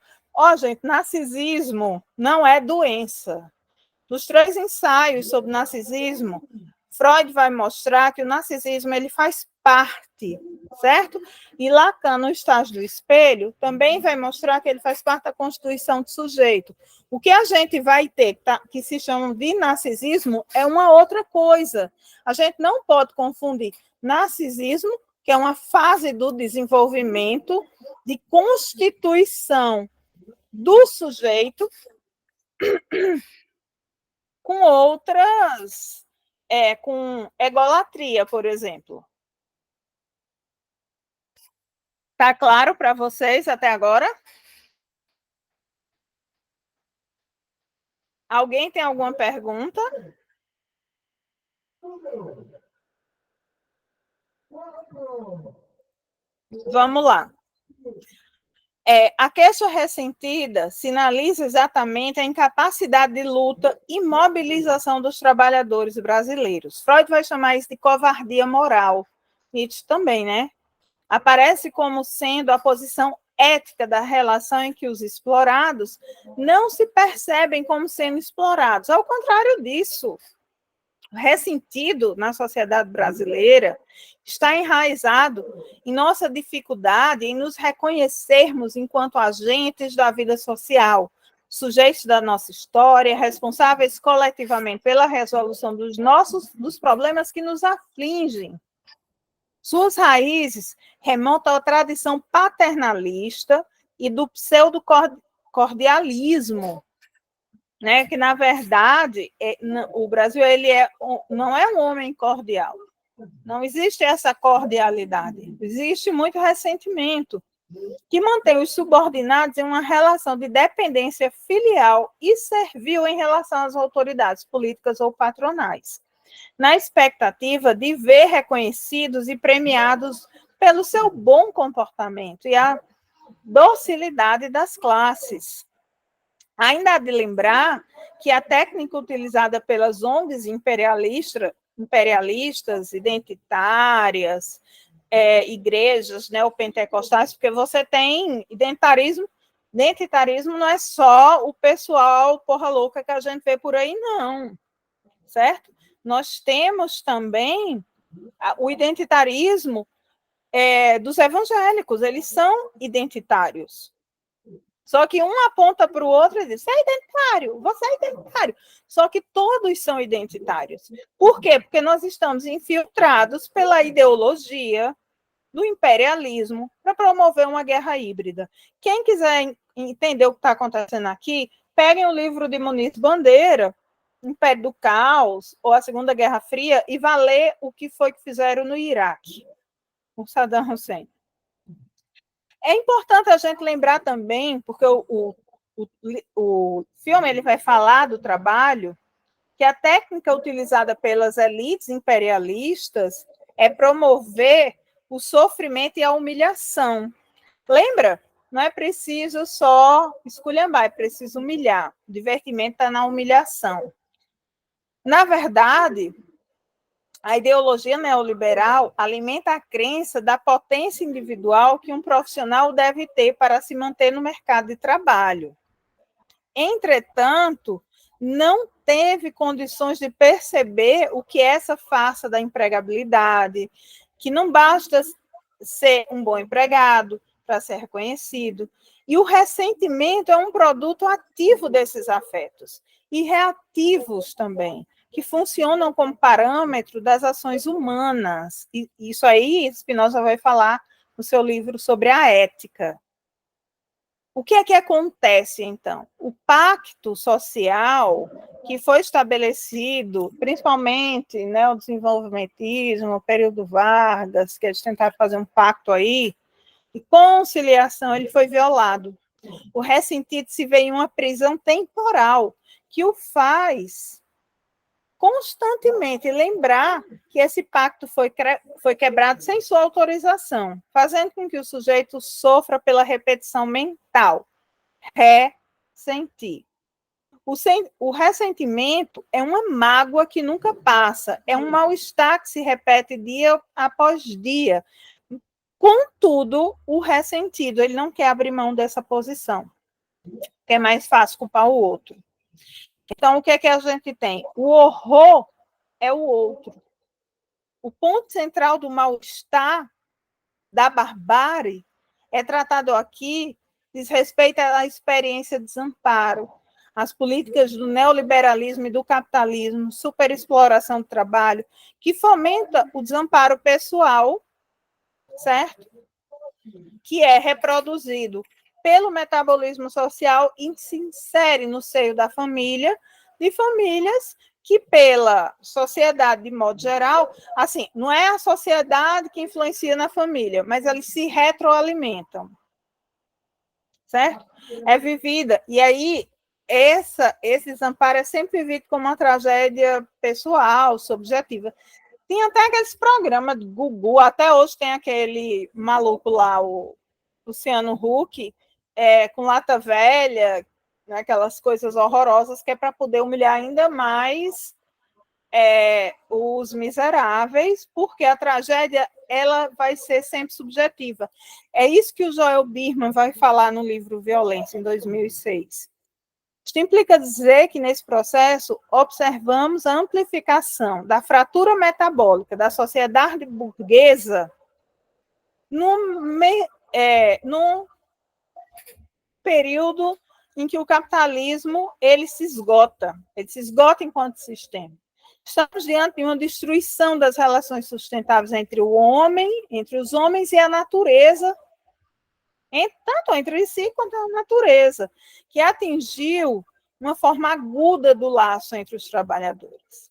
B: Gente, narcisismo não é doença. Nos 3 ensaios sobre narcisismo, Freud vai mostrar que o narcisismo ele faz parte, certo? E Lacan, no estágio do espelho, também vai mostrar que ele faz parte da constituição do sujeito. O que a gente vai ter, que se chama de narcisismo, é uma outra coisa. A gente não pode confundir narcisismo, que é uma fase do desenvolvimento de constituição do sujeito, com outras, com egolatria, por exemplo. Está claro para vocês até agora? Alguém tem alguma pergunta? Vamos lá. A queixa ressentida sinaliza exatamente a incapacidade de luta e mobilização dos trabalhadores brasileiros. Freud vai chamar isso de covardia moral. Nietzsche também, né? Aparece como sendo a posição ética da relação em que os explorados não se percebem como sendo explorados. Ao contrário disso, ressentido na sociedade brasileira está enraizado em nossa dificuldade em nos reconhecermos enquanto agentes da vida social, sujeitos da nossa história, responsáveis coletivamente pela resolução dos problemas que nos afligem. Suas raízes remontam à tradição paternalista e do pseudo-cordialismo, né? Que, na verdade, o Brasil não é um homem cordial. Não existe essa cordialidade. Existe muito ressentimento, que mantém os subordinados em uma relação de dependência filial e servil em relação às autoridades políticas ou patronais, na expectativa de ver reconhecidos e premiados pelo seu bom comportamento e a docilidade das classes. Ainda há de lembrar que a técnica utilizada pelas ONGs imperialistas, identitárias, igrejas neopentecostais, porque você tem identitarismo não é só o pessoal porra louca que a gente vê por aí, não, certo? Nós temos também o identitarismo dos evangélicos, eles são identitários. Só que um aponta para o outro e diz, você é identitário, você é identitário. Só que todos são identitários. Por quê? Porque nós estamos infiltrados pela ideologia do imperialismo para promover uma guerra híbrida. Quem quiser entender o que está acontecendo aqui, peguem o livro de Muniz Bandeira, Império do Caos, ou a Segunda Guerra Fria, e vá ler o que foi que fizeram no Iraque, com Saddam Hussein. É importante a gente lembrar também, porque o filme ele vai falar do trabalho, que a técnica utilizada pelas elites imperialistas é promover o sofrimento e a humilhação. Lembra? Não é preciso só esculhambar, é preciso humilhar. O divertimento está na humilhação. Na verdade, a ideologia neoliberal alimenta a crença da potência individual que um profissional deve ter para se manter no mercado de trabalho. Entretanto, não teve condições de perceber o que é essa farsa da empregabilidade, que não basta ser um bom empregado para ser reconhecido. E o ressentimento é um produto ativo desses afetos, e reativos também, que funcionam como parâmetro das ações humanas. E isso aí, Spinoza vai falar no seu livro sobre a ética. O que é que acontece, então? O pacto social que foi estabelecido, principalmente o desenvolvimentismo, o período Vargas, que eles tentaram fazer um pacto aí, de conciliação, ele foi violado. O ressentido se vê em uma prisão temporal, que o faz constantemente lembrar que esse pacto foi quebrado sem sua autorização, fazendo com que o sujeito sofra pela repetição mental. Ressentir. O ressentimento é uma mágoa que nunca passa, é um mal-estar que se repete dia após dia. Contudo, o ressentido, ele não quer abrir mão dessa posição, que é mais fácil culpar o outro. Então, o que é que a gente tem? O horror é o outro. O ponto central do mal-estar, da barbárie, é tratado aqui, diz respeito à experiência de desamparo, às políticas do neoliberalismo e do capitalismo, superexploração do trabalho, que fomenta o desamparo pessoal, certo? Que é reproduzido pelo metabolismo social e se insere no seio da família, de famílias que, pela sociedade de modo geral, assim, não é a sociedade que influencia na família, mas eles se retroalimentam, certo? É vivida, e aí esse desamparo é sempre visto como uma tragédia pessoal, subjetiva. Tem até aqueles programas do Gugu, até hoje tem aquele maluco lá, o Luciano Huck, com lata velha, né, aquelas coisas horrorosas, que é para poder humilhar ainda mais os miseráveis, porque a tragédia ela vai ser sempre subjetiva. É isso que o Joel Birman vai falar no livro Violência, em 2006. Isto implica dizer que, nesse processo, observamos a amplificação da fratura metabólica da sociedade burguesa num período em que o capitalismo ele se esgota enquanto sistema. Estamos diante de uma destruição das relações sustentáveis entre o homem, entre os homens e a natureza, tanto entre si quanto a natureza, que atingiu uma forma aguda do laço entre os trabalhadores.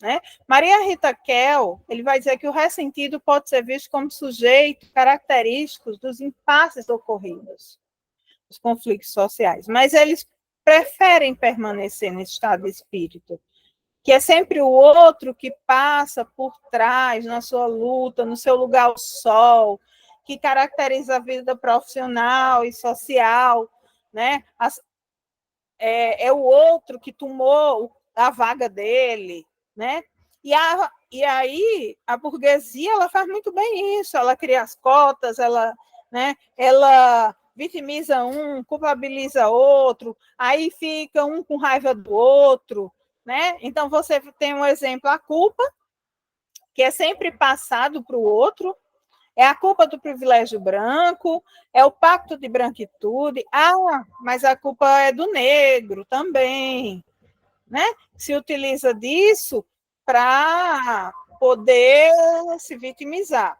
B: Né? Maria Rita Kell, ele vai dizer que o ressentido pode ser visto como sujeito característico dos impasses ocorridos, os conflitos sociais, mas eles preferem permanecer nesse estado de espírito, que é sempre o outro que passa por trás na sua luta, no seu lugar ao sol, que caracteriza a vida profissional e social, né? É o outro que tomou a vaga dele, né? E aí a burguesia ela faz muito bem isso, ela cria as cotas, ela vitimiza um, culpabiliza outro, aí fica um com raiva do outro, né? Então você tem um exemplo, a culpa, que é sempre passado para o outro, é a culpa do privilégio branco, é o pacto de branquitude. Ah, mas a culpa é do negro também, né? Se utiliza disso para poder se vitimizar.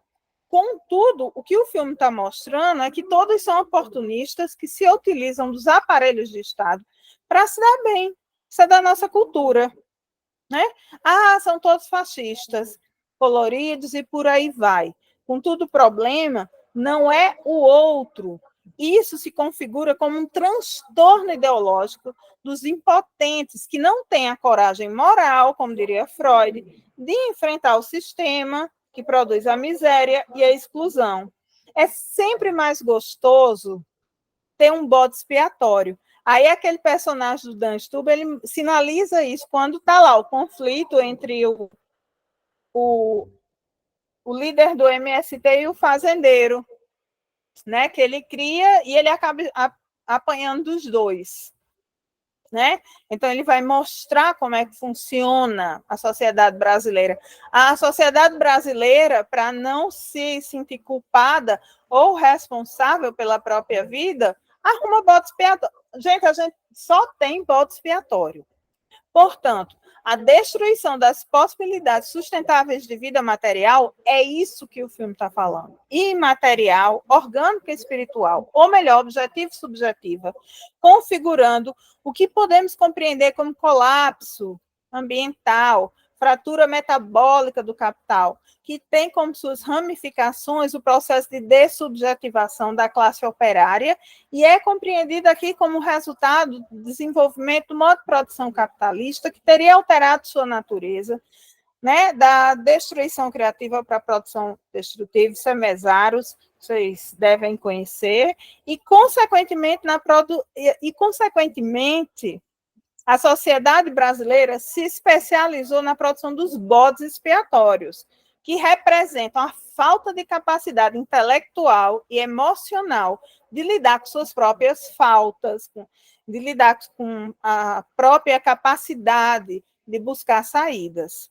B: Contudo, o que o filme está mostrando é que todos são oportunistas que se utilizam dos aparelhos de Estado para se dar bem. Isso é da nossa cultura, né? Ah, são todos fascistas, coloridos e por aí vai. Contudo, o problema não é o outro. Isso se configura como um transtorno ideológico dos impotentes que não têm a coragem moral, como diria Freud, de enfrentar o sistema que produz a miséria e a exclusão. É sempre mais gostoso ter um bode expiatório. Aí aquele personagem do Dan Stuber, ele sinaliza isso quando está lá o conflito entre o líder do MST e o fazendeiro, né? Que ele cria e ele acaba apanhando dos dois. Né? Então, ele vai mostrar como é que funciona a sociedade brasileira. A sociedade brasileira, para não se sentir culpada ou responsável pela própria vida, arruma bode expiatório. Gente, a gente só tem bode expiatório. Portanto, a destruição das possibilidades sustentáveis de vida material é isso que o filme está falando. Imaterial, orgânica e espiritual, ou melhor, objetiva e subjetiva, configurando o que podemos compreender como colapso ambiental, fratura metabólica do capital, que tem como suas ramificações o processo de dessubjetivação da classe operária e é compreendido aqui como resultado do desenvolvimento do modo de produção capitalista que teria alterado sua natureza, né, da destruição criativa para a produção destrutiva, isso é Mesaros, vocês devem conhecer, e consequentemente, a sociedade brasileira se especializou na produção dos bodes expiatórios, que representam a falta de capacidade intelectual e emocional de lidar com suas próprias faltas, de lidar com a própria capacidade de buscar saídas.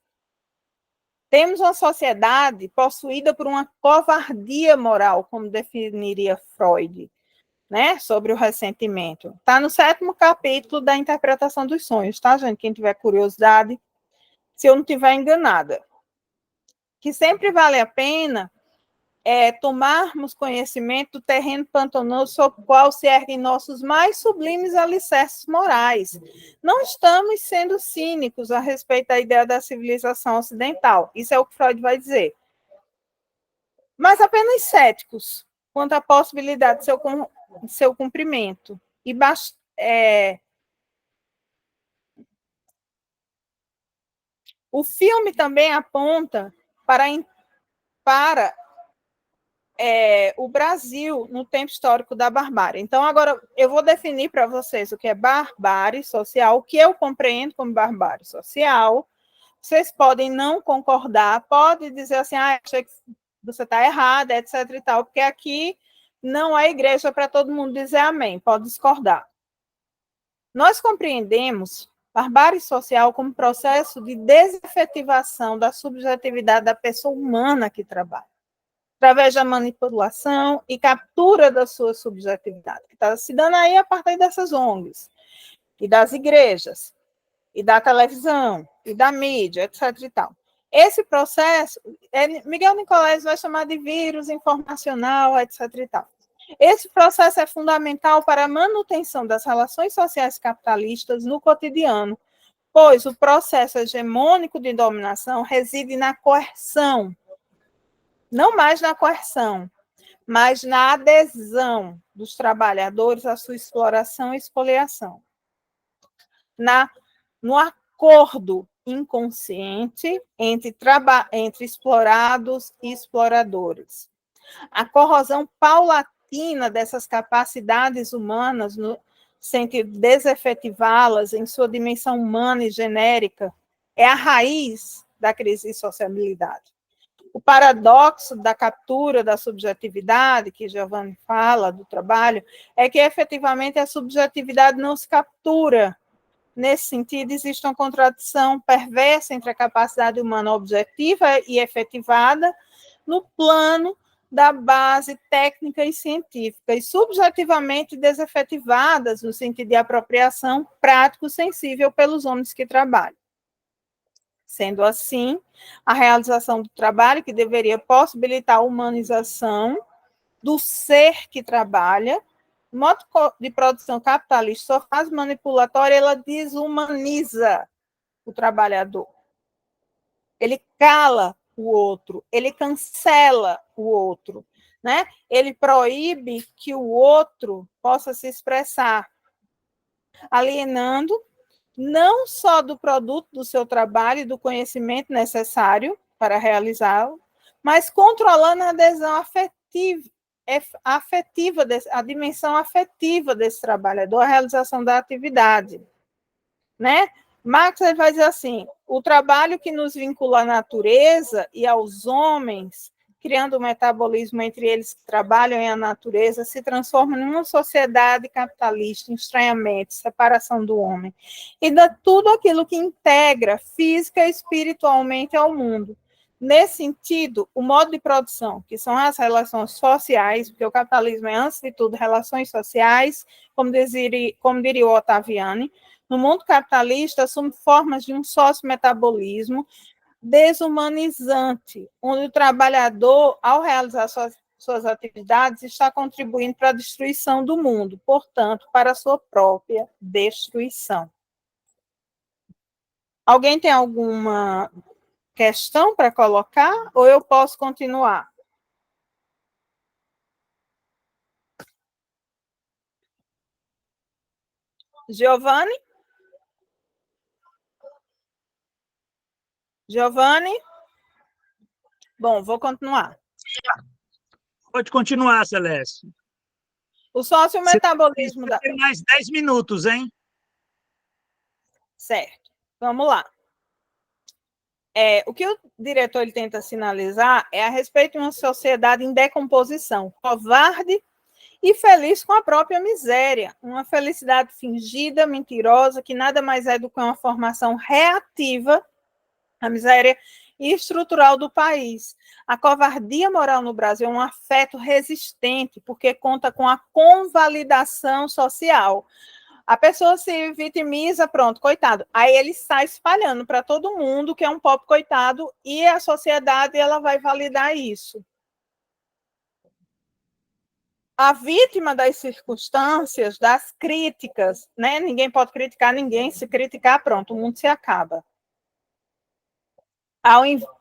B: Temos uma sociedade possuída por uma covardia moral, como definiria Freud, né, sobre o ressentimento. Está no 7º capítulo da interpretação dos sonhos, tá, gente? Quem tiver curiosidade, se eu não estiver enganada. Que sempre vale a pena tomarmos conhecimento do terreno pantanoso sobre o qual se erguem nossos mais sublimes alicerces morais. Não estamos sendo cínicos a respeito da ideia da civilização ocidental. Isso é o que Freud vai dizer. Mas apenas céticos quanto à possibilidade de seu cumprimento. O filme também aponta para o Brasil no tempo histórico da barbárie. Então, agora, eu vou definir para vocês o que é barbárie social, o que eu compreendo como barbárie social. Vocês podem não concordar, podem dizer assim, achei que você está errada, etc. e tal, porque aqui não é igreja para todo mundo dizer amém, pode discordar. Nós compreendemos barbárie social como processo de desefetivação da subjetividade da pessoa humana que trabalha, através da manipulação e captura da sua subjetividade, que está se dando aí a partir dessas ONGs, e das igrejas, e da televisão, e da mídia, etc. e tal. Esse processo, Miguel Nicolás vai chamar de vírus informacional, etc. e tal. Esse processo é fundamental para a manutenção das relações sociais capitalistas no cotidiano, pois o processo hegemônico de dominação reside na coerção, não mais na coerção, mas na adesão dos trabalhadores à sua exploração e expoliação, no acordo inconsciente entre explorados e exploradores. A corrosão paulatina dessas capacidades humanas, no sentido de desefetivá-las em sua dimensão humana e genérica, é a raiz da crise de sociabilidade. O paradoxo da captura da subjetividade, que Giovanni fala do trabalho, é que efetivamente a subjetividade não se captura. Nesse sentido, existe uma contradição perversa entre a capacidade humana objetiva e efetivada no plano da base técnica e científica, e subjetivamente desefetivadas no sentido de apropriação prático-sensível pelos homens que trabalham. Sendo assim, a realização do trabalho, que deveria possibilitar a humanização do ser que trabalha, o modo de produção capitalista só faz manipulatória, ela desumaniza o trabalhador. Ele cala o outro, ele cancela o outro, né? Ele proíbe que o outro possa se expressar, alienando não só do produto do seu trabalho e do conhecimento necessário para realizá-lo, mas controlando a adesão afetiva a dimensão afetiva desse trabalhador, a realização da atividade, né? Marx vai dizer assim: o trabalho que nos vincula à natureza e aos homens, criando um metabolismo entre eles que trabalham e a natureza, se transforma numa sociedade capitalista, estranhamento, separação do homem, e dá tudo aquilo que integra física e espiritualmente ao mundo. Nesse sentido, o modo de produção, que são as relações sociais, porque o capitalismo é, antes de tudo, relações sociais, como diria o Ottaviani, no mundo capitalista, assume formas de um sócio-metabolismo desumanizante, onde o trabalhador, ao realizar suas atividades, está contribuindo para a destruição do mundo, portanto, para a sua própria destruição. Alguém tem alguma questão para colocar, ou eu posso continuar? Giovanni? Giovanni? Bom, vou continuar.
A: Pode continuar, Celeste.
B: O sócio-metabolismo
A: Você tem mais 10 minutos, hein?
B: Certo. Vamos lá. O que o diretor ele tenta sinalizar é a respeito de uma sociedade em decomposição, covarde e feliz com a própria miséria, uma felicidade fingida, mentirosa, que nada mais é do que uma formação reativa à miséria estrutural do país. A covardia moral no Brasil é um afeto resistente, porque conta com a convalidação social. A pessoa se vitimiza, pronto, coitado. Aí ele sai espalhando para todo mundo que é um pobre coitado e a sociedade ela vai validar isso. A vítima das circunstâncias, das críticas, né? Ninguém pode criticar ninguém, se criticar, pronto, o mundo se acaba.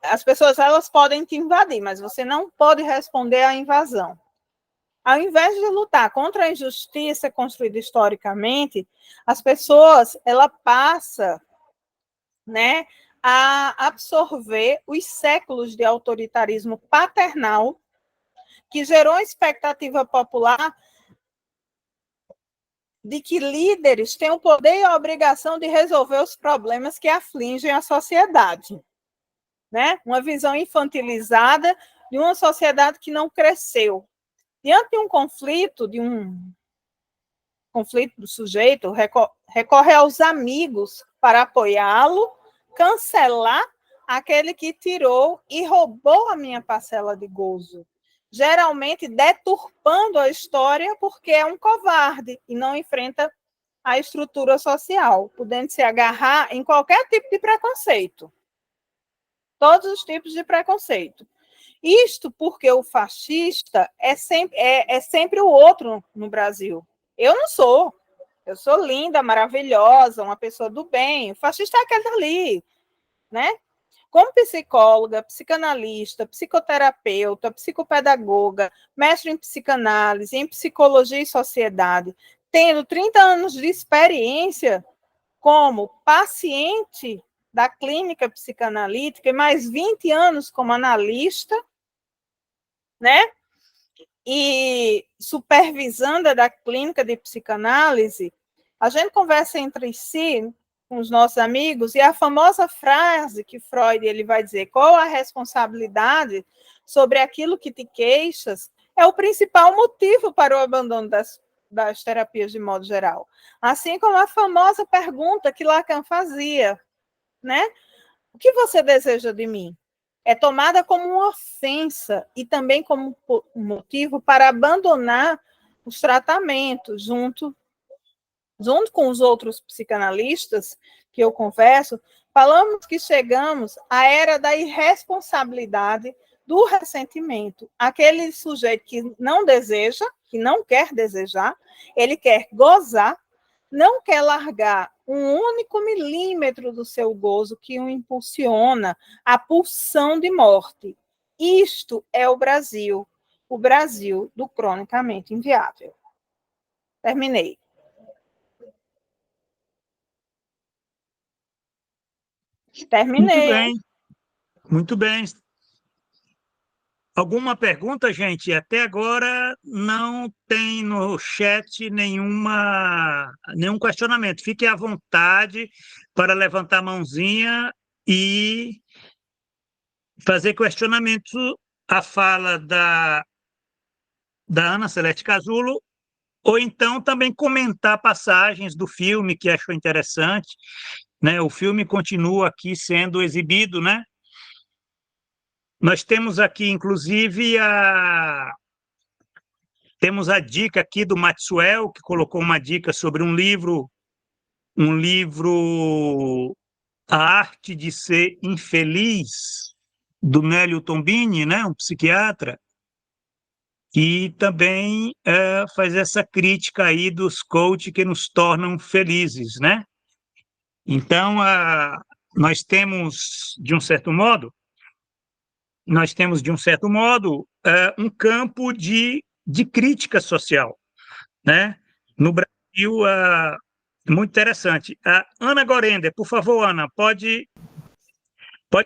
B: As pessoas elas podem te invadir, mas você não pode responder à invasão. Ao invés de lutar contra a injustiça construída historicamente, as pessoas ela passa, né, a absorver os séculos de autoritarismo paternal que gerou a expectativa popular de que líderes têm o poder e a obrigação de resolver os problemas que afligem a sociedade, né? Uma visão infantilizada de uma sociedade que não cresceu. Diante de um conflito, conflito do sujeito, recorre aos amigos para apoiá-lo, cancelar aquele que tirou e roubou a minha parcela de gozo, geralmente deturpando a história porque é um covarde e não enfrenta a estrutura social, podendo se agarrar em qualquer tipo de preconceito. Todos os tipos de preconceito. Isto porque o fascista é sempre o outro no Brasil. Eu não sou. Eu sou linda, maravilhosa, uma pessoa do bem. O fascista é aquele ali, né? Como psicóloga, psicanalista, psicoterapeuta, psicopedagoga, mestre em psicanálise, em psicologia e sociedade, tendo 30 anos de experiência como paciente da clínica psicanalítica e mais 20 anos como analista, né? E supervisanda da clínica de psicanálise, a gente conversa entre si, com os nossos amigos, e a famosa frase que Freud ele vai dizer, qual a responsabilidade sobre aquilo que te queixas, é o principal motivo para o abandono das terapias de modo geral. Assim como a famosa pergunta que Lacan fazia, né? O que você deseja de mim? É tomada como uma ofensa e também como um motivo para abandonar os tratamentos junto com os outros psicanalistas que eu converso, falamos que chegamos à era da irresponsabilidade, do ressentimento. Aquele sujeito que não deseja, que não quer desejar, ele quer gozar, não quer largar um único milímetro do seu gozo que o impulsiona à pulsão de morte. Isto é o Brasil do cronicamente inviável. Terminei.
A: Muito bem, muito bem. Alguma pergunta, gente? Até agora não tem no chat nenhum questionamento. Fique à vontade para levantar a mãozinha e fazer questionamento à fala da Ana Celeste Casulo, ou então também comentar passagens do filme que achou interessante, né? O filme continua aqui sendo exibido, né? Nós temos aqui, inclusive, temos a dica aqui do Maxwell, que colocou uma dica sobre um livro, A Arte de Ser Infeliz, do Nélio Tombini, né? Um psiquiatra, e também faz essa crítica aí dos coaches que nos tornam felizes, né? Então, nós temos, de um certo modo, um campo de crítica social, né? No Brasil, muito interessante. Ana Gorender, por favor, Ana, pode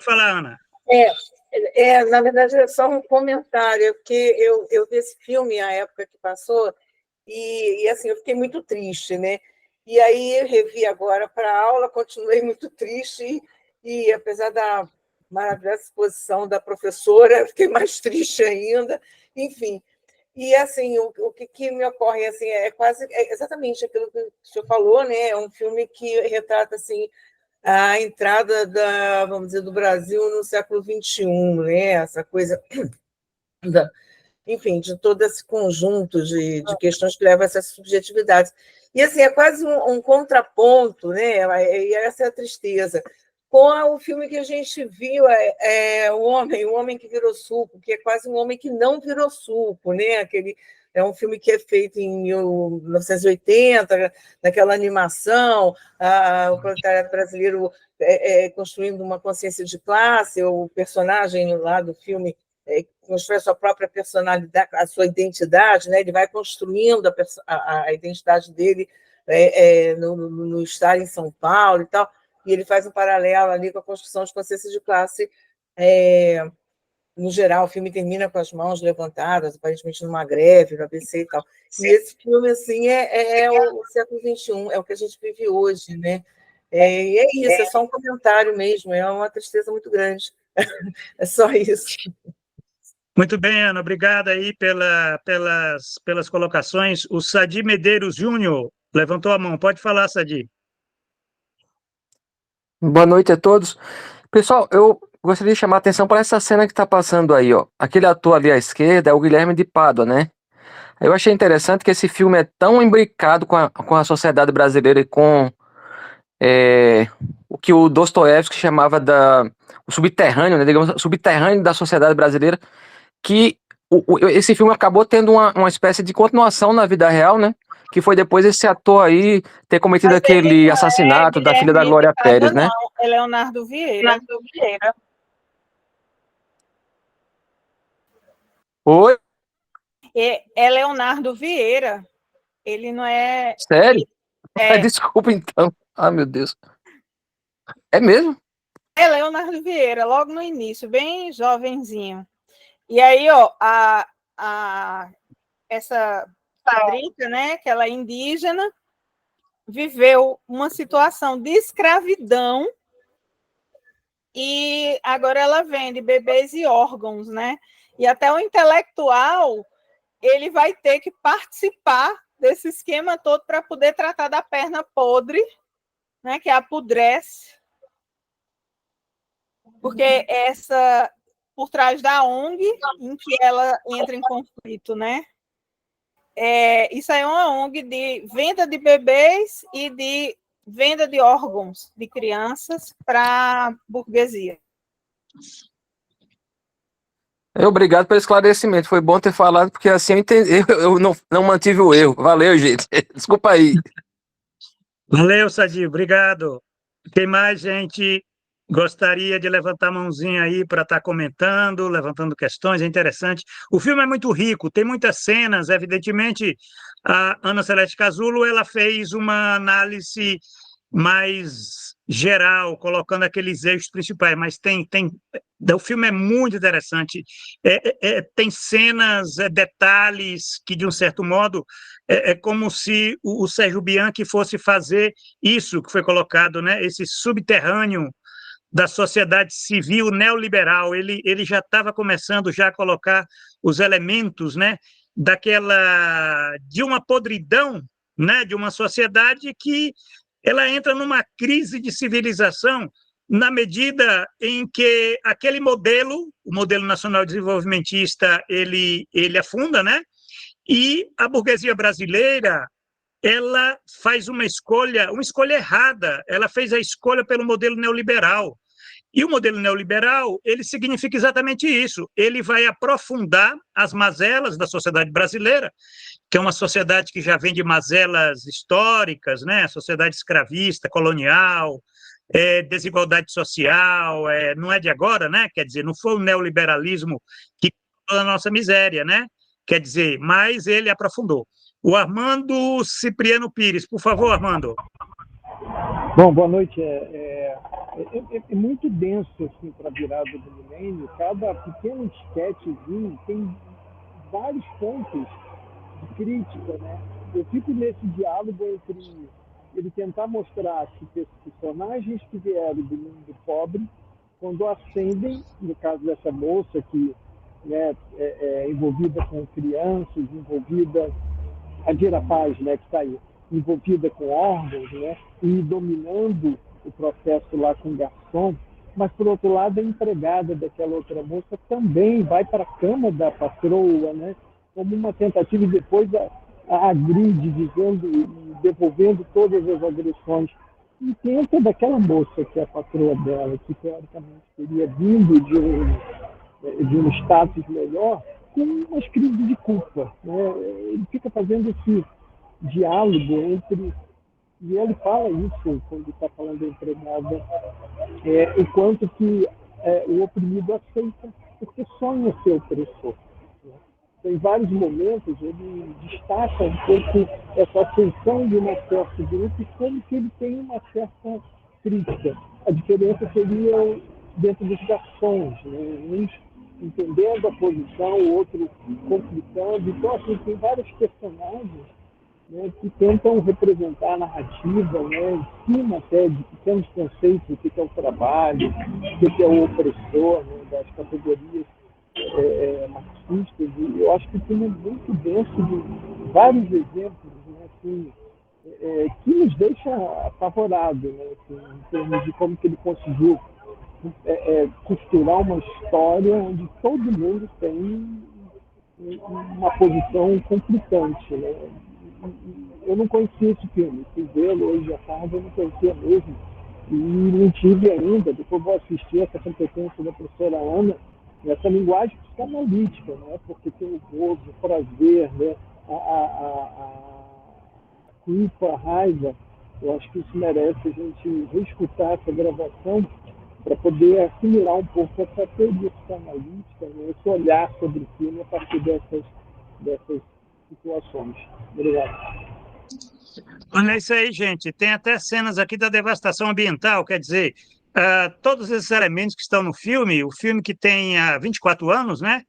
A: falar, Ana.
C: Na verdade, é só um comentário, porque eu vi esse filme na época que passou, e assim, eu fiquei muito triste, né? E aí eu revi agora para a aula, continuei muito triste, e apesar da maravilhosa exposição da professora, fiquei mais triste ainda, enfim. E assim, o que me ocorre assim, é exatamente aquilo que o senhor falou, né? É um filme que retrata assim, a entrada vamos dizer, do Brasil no século XXI, né? Essa coisa enfim, de todo esse conjunto de questões que levam a essas subjetividades. E assim, é quase um contraponto, né? E essa é a tristeza. Com o filme que a gente viu, o homem que virou suco, que é quase um homem que não virou suco, né? É um filme que é feito em 1980, naquela animação, o proletariado brasileiro construindo uma consciência de classe, o personagem lá do filme constrói a sua própria personalidade, a sua identidade, né? Ele vai construindo a identidade dele no estar em São Paulo e tal, e ele faz um paralelo ali com a construção de consciência de classe. No geral, o filme termina com as mãos levantadas, aparentemente numa greve, no ABC e tal. Sim. E esse filme, assim, é o século XXI, é o que a gente vive hoje, né? E é isso, é só um comentário mesmo, é uma tristeza muito grande. É só isso.
A: Muito bem, Ana, obrigada aí pelas colocações. O Sadi Medeiros Júnior levantou a mão. Pode falar, Sadi.
D: Boa noite a todos. Pessoal, eu gostaria de chamar a atenção para essa cena que está passando aí, ó. Aquele ator ali à esquerda é o Guilherme de Pádua, né? Eu achei interessante que esse filme é tão imbricado com a sociedade brasileira e com o que o Dostoiévski chamava o subterrâneo, né? Digamos, o subterrâneo da sociedade brasileira, que esse filme acabou tendo uma espécie de continuação na vida real, né? Que foi depois esse ator aí ter cometido
B: Mas ele
D: aquele
B: não é
D: assassinato da filha da
B: Guilherme
D: Glória
B: de Pádua,
D: Pérez, né?
B: não. É Leonardo Vieira.
D: Oi?
B: É Leonardo Vieira. Ele não é.
D: Sério?
B: É,
D: Desculpa então. Ah, meu Deus. É mesmo?
B: é Leonardo Vieira, logo no início, bem jovenzinho. E aí, ó, essa Drica, né, que ela é indígena, viveu uma situação de escravidão e agora ela vende bebês e órgãos, né? E até o intelectual, ele vai ter que participar desse esquema todo para poder tratar da perna podre, né, que apodrece, porque essa por trás da ONG em que ela entra em conflito, né? Isso aí é uma ONG de venda de bebês e de venda de órgãos de crianças para a burguesia.
D: Obrigado pelo esclarecimento. Foi bom ter falado, porque assim eu entendi. Eu não mantive o erro. Valeu, gente. Desculpa aí.
A: Valeu, Sadi. Obrigado. Quem mais, gente, gostaria de levantar a mãozinha aí para estar comentando, levantando questões? É interessante. O filme é muito rico, tem muitas cenas. Evidentemente, a Ana Celeste Casulo ela fez uma análise mais geral, colocando aqueles eixos principais, mas o filme é muito interessante. Tem cenas, detalhes que, de um certo modo, é como se o Sérgio Bianchi fosse fazer isso que foi colocado, né? Esse subterrâneo da sociedade civil neoliberal. Ele já estava começando já a colocar os elementos, né, de uma podridão, né, de uma sociedade que ela entra numa crise de civilização na medida em que aquele modelo, o modelo nacional desenvolvimentista, ele afunda, né? E a burguesia brasileira, ela faz uma escolha errada. Ela fez a escolha pelo modelo neoliberal. E o modelo neoliberal, ele significa exatamente isso. Ele vai aprofundar as mazelas da sociedade brasileira, que é uma sociedade que já vem de mazelas históricas, né? Sociedade escravista, colonial, desigualdade social, não é de agora, né? Quer dizer, não foi o neoliberalismo que criou a nossa miséria, né? Quer dizer, mas ele aprofundou. O Armando Cipriano Pires, por favor, Armando.
E: Bom, boa noite. É muito denso assim, para a virada do milênio. Cada pequeno esquetezinho tem vários pontos de crítica, né? Eu fico nesse diálogo entre ele tentar mostrar que personagens que vieram do mundo pobre, quando ascendem, no caso dessa moça que, né, é envolvida com crianças, envolvida, a Dira Paz, né, que está aí, envolvida com órgãos, né, e dominando o processo lá com o garçom, mas, por outro lado, a empregada daquela outra moça também vai para a cama da patroa, né, como uma tentativa, e depois a agride, dizendo e devolvendo todas as agressões. E tenta daquela moça, que é a patroa dela, que teoricamente teria vindo de um status melhor, com umas crises de culpa, né? Ele fica fazendo esse diálogo entre... E ele fala isso quando está falando da empregada, o quanto que o oprimido aceita, porque sonha ser opressor. Né? Então, em vários momentos, ele destaca um pouco essa ascensão de uma certa grupo e como que ele tem uma certa crítica. A diferença seria dentro dos garçons, né? Uns entendendo a posição, o outro conflitando. Então, assim, tem vários personagens, né, que tentam representar a narrativa, né, em cima até de pequenos conceitos, o que é o trabalho, o que é o opressor, né, das categorias marxistas. E eu acho que o filme é muito denso de vários exemplos, né, assim, que nos deixa apavorado, né, assim, em termos de como que ele conseguiu costurar uma história onde todo mundo tem uma posição conflitante, né? Eu não conhecia esse filme, fui vê-lo hoje à tarde, eu não conhecia mesmo, e não tive ainda, depois vou assistir essa competência da professora Ana, essa linguagem psicanalítica, né? Porque tem o gozo, o prazer, né? A culpa, a raiva. Eu acho que isso merece a gente reescutar essa gravação para poder assimilar um pouco essa teoria psicanalítica, né? Esse olhar sobre o filme a partir dessas situações. Obrigado.
A: Olha isso aí, gente. Tem até cenas aqui da devastação ambiental, quer dizer, todos esses elementos que estão no filme, o filme que tem 24 anos, né?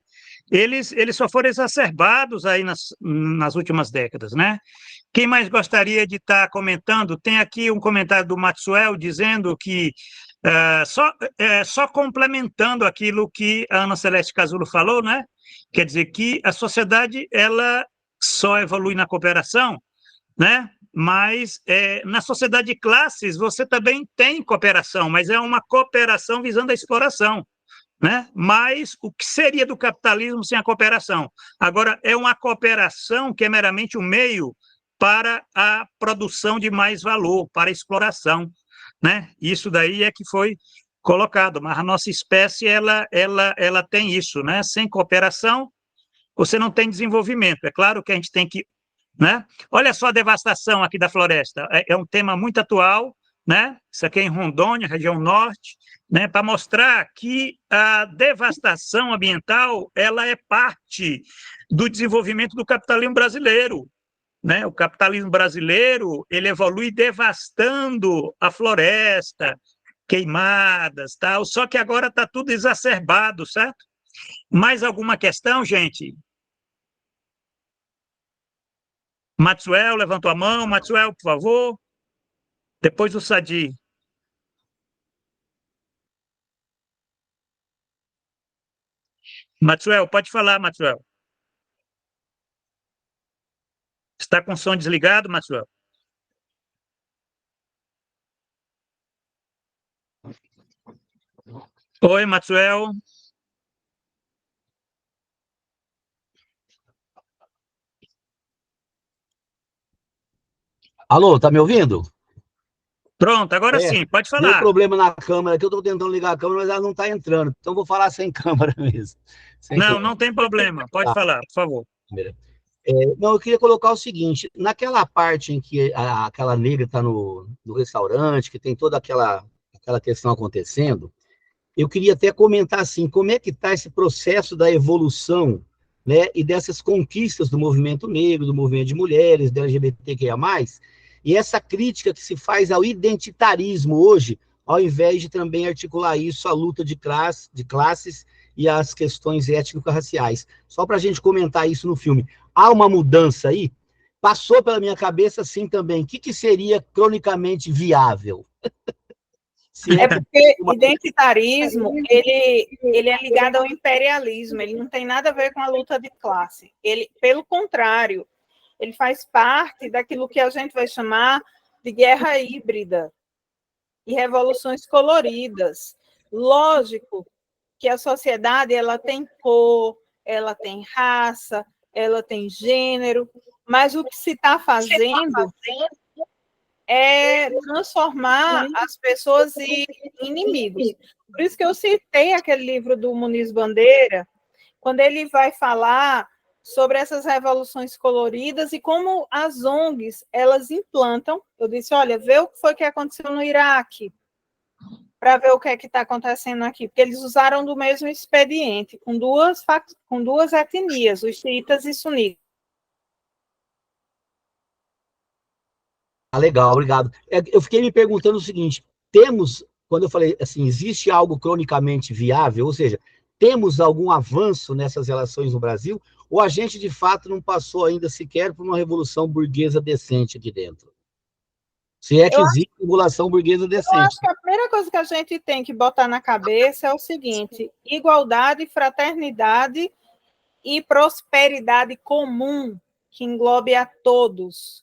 A: Eles só foram exacerbados aí nas últimas décadas, né? Quem mais gostaria de estar comentando? Tem aqui um comentário do Maxwell dizendo que, só complementando aquilo que a Ana Celeste Casulo falou, né? Quer dizer que a sociedade ela só evolui na cooperação, né? Mas na sociedade de classes você também tem cooperação, mas é uma cooperação visando a exploração, né? Mas o que seria do capitalismo sem a cooperação? Agora, é uma cooperação que é meramente um meio para a produção de mais valor, para a exploração, né? Isso daí é que foi colocado, mas a nossa espécie ela tem isso, né? Sem cooperação, você não tem desenvolvimento. É claro que a gente tem que, né? Olha só a devastação aqui da floresta, é um tema muito atual, né? Isso aqui é em Rondônia, região norte, né? Para mostrar que a devastação ambiental ela é parte do desenvolvimento do capitalismo brasileiro, né? O capitalismo brasileiro ele evolui devastando a floresta, queimadas, tal. Só que agora está tudo exacerbado, certo? Mais alguma questão, gente? Maxwell levantou a mão. Maxwell, por favor. Depois o Sadi. Maxwell, pode falar, Maxwell. Está com o som desligado, Maxwell? Oi, Maxwell.
F: Alô, tá me ouvindo?
A: Pronto, agora sim, pode
F: Deu
A: falar.
F: problema na câmera, que eu tô tentando ligar a câmera, mas ela não tá entrando. Então vou falar sem câmera mesmo. Sem
A: Não,
F: câmera.
A: não tem problema. Pode falar, por favor.
F: Não, eu queria colocar o seguinte: naquela parte em que aquela negra está no restaurante, que tem toda aquela questão acontecendo, eu queria até comentar assim, como é que está esse processo da evolução, né, e dessas conquistas do movimento negro, do movimento de mulheres, da LGBTQIA+, e essa crítica que se faz ao identitarismo hoje, ao invés de também articular isso à luta de classes e às questões étnico-raciais. Só para a gente comentar isso no filme. Há uma mudança aí? Passou pela minha cabeça, sim, também. O que seria cronicamente viável?
B: É porque identitarismo, ele é ligado ao imperialismo, ele não tem nada a ver com a luta de classe. Ele, pelo contrário, ele faz parte daquilo que a gente vai chamar de guerra híbrida e revoluções coloridas. Lógico que a sociedade ela tem cor, ela tem raça, ela tem gênero, mas o que se está fazendo é transformar as pessoas em inimigos. Por isso que eu citei aquele livro do Muniz Bandeira, quando ele vai falar sobre essas revoluções coloridas e como as ONGs, elas implantam. Eu disse, olha, vê o que foi que aconteceu no Iraque, para ver o que é que está acontecendo aqui, porque eles usaram do mesmo expediente, com duas etnias, os xiitas e sunitas.
F: Legal, obrigado. Eu fiquei me perguntando o seguinte: temos, quando eu falei assim, existe algo cronicamente viável, ou seja, temos algum avanço nessas relações no Brasil, ou a gente de fato não passou ainda sequer por uma revolução burguesa decente aqui dentro? Se é que existe regulação burguesa
B: Eu
F: decente.
B: acho que a primeira coisa que a gente tem que botar na cabeça é o seguinte: igualdade, fraternidade e prosperidade comum que englobe a todos.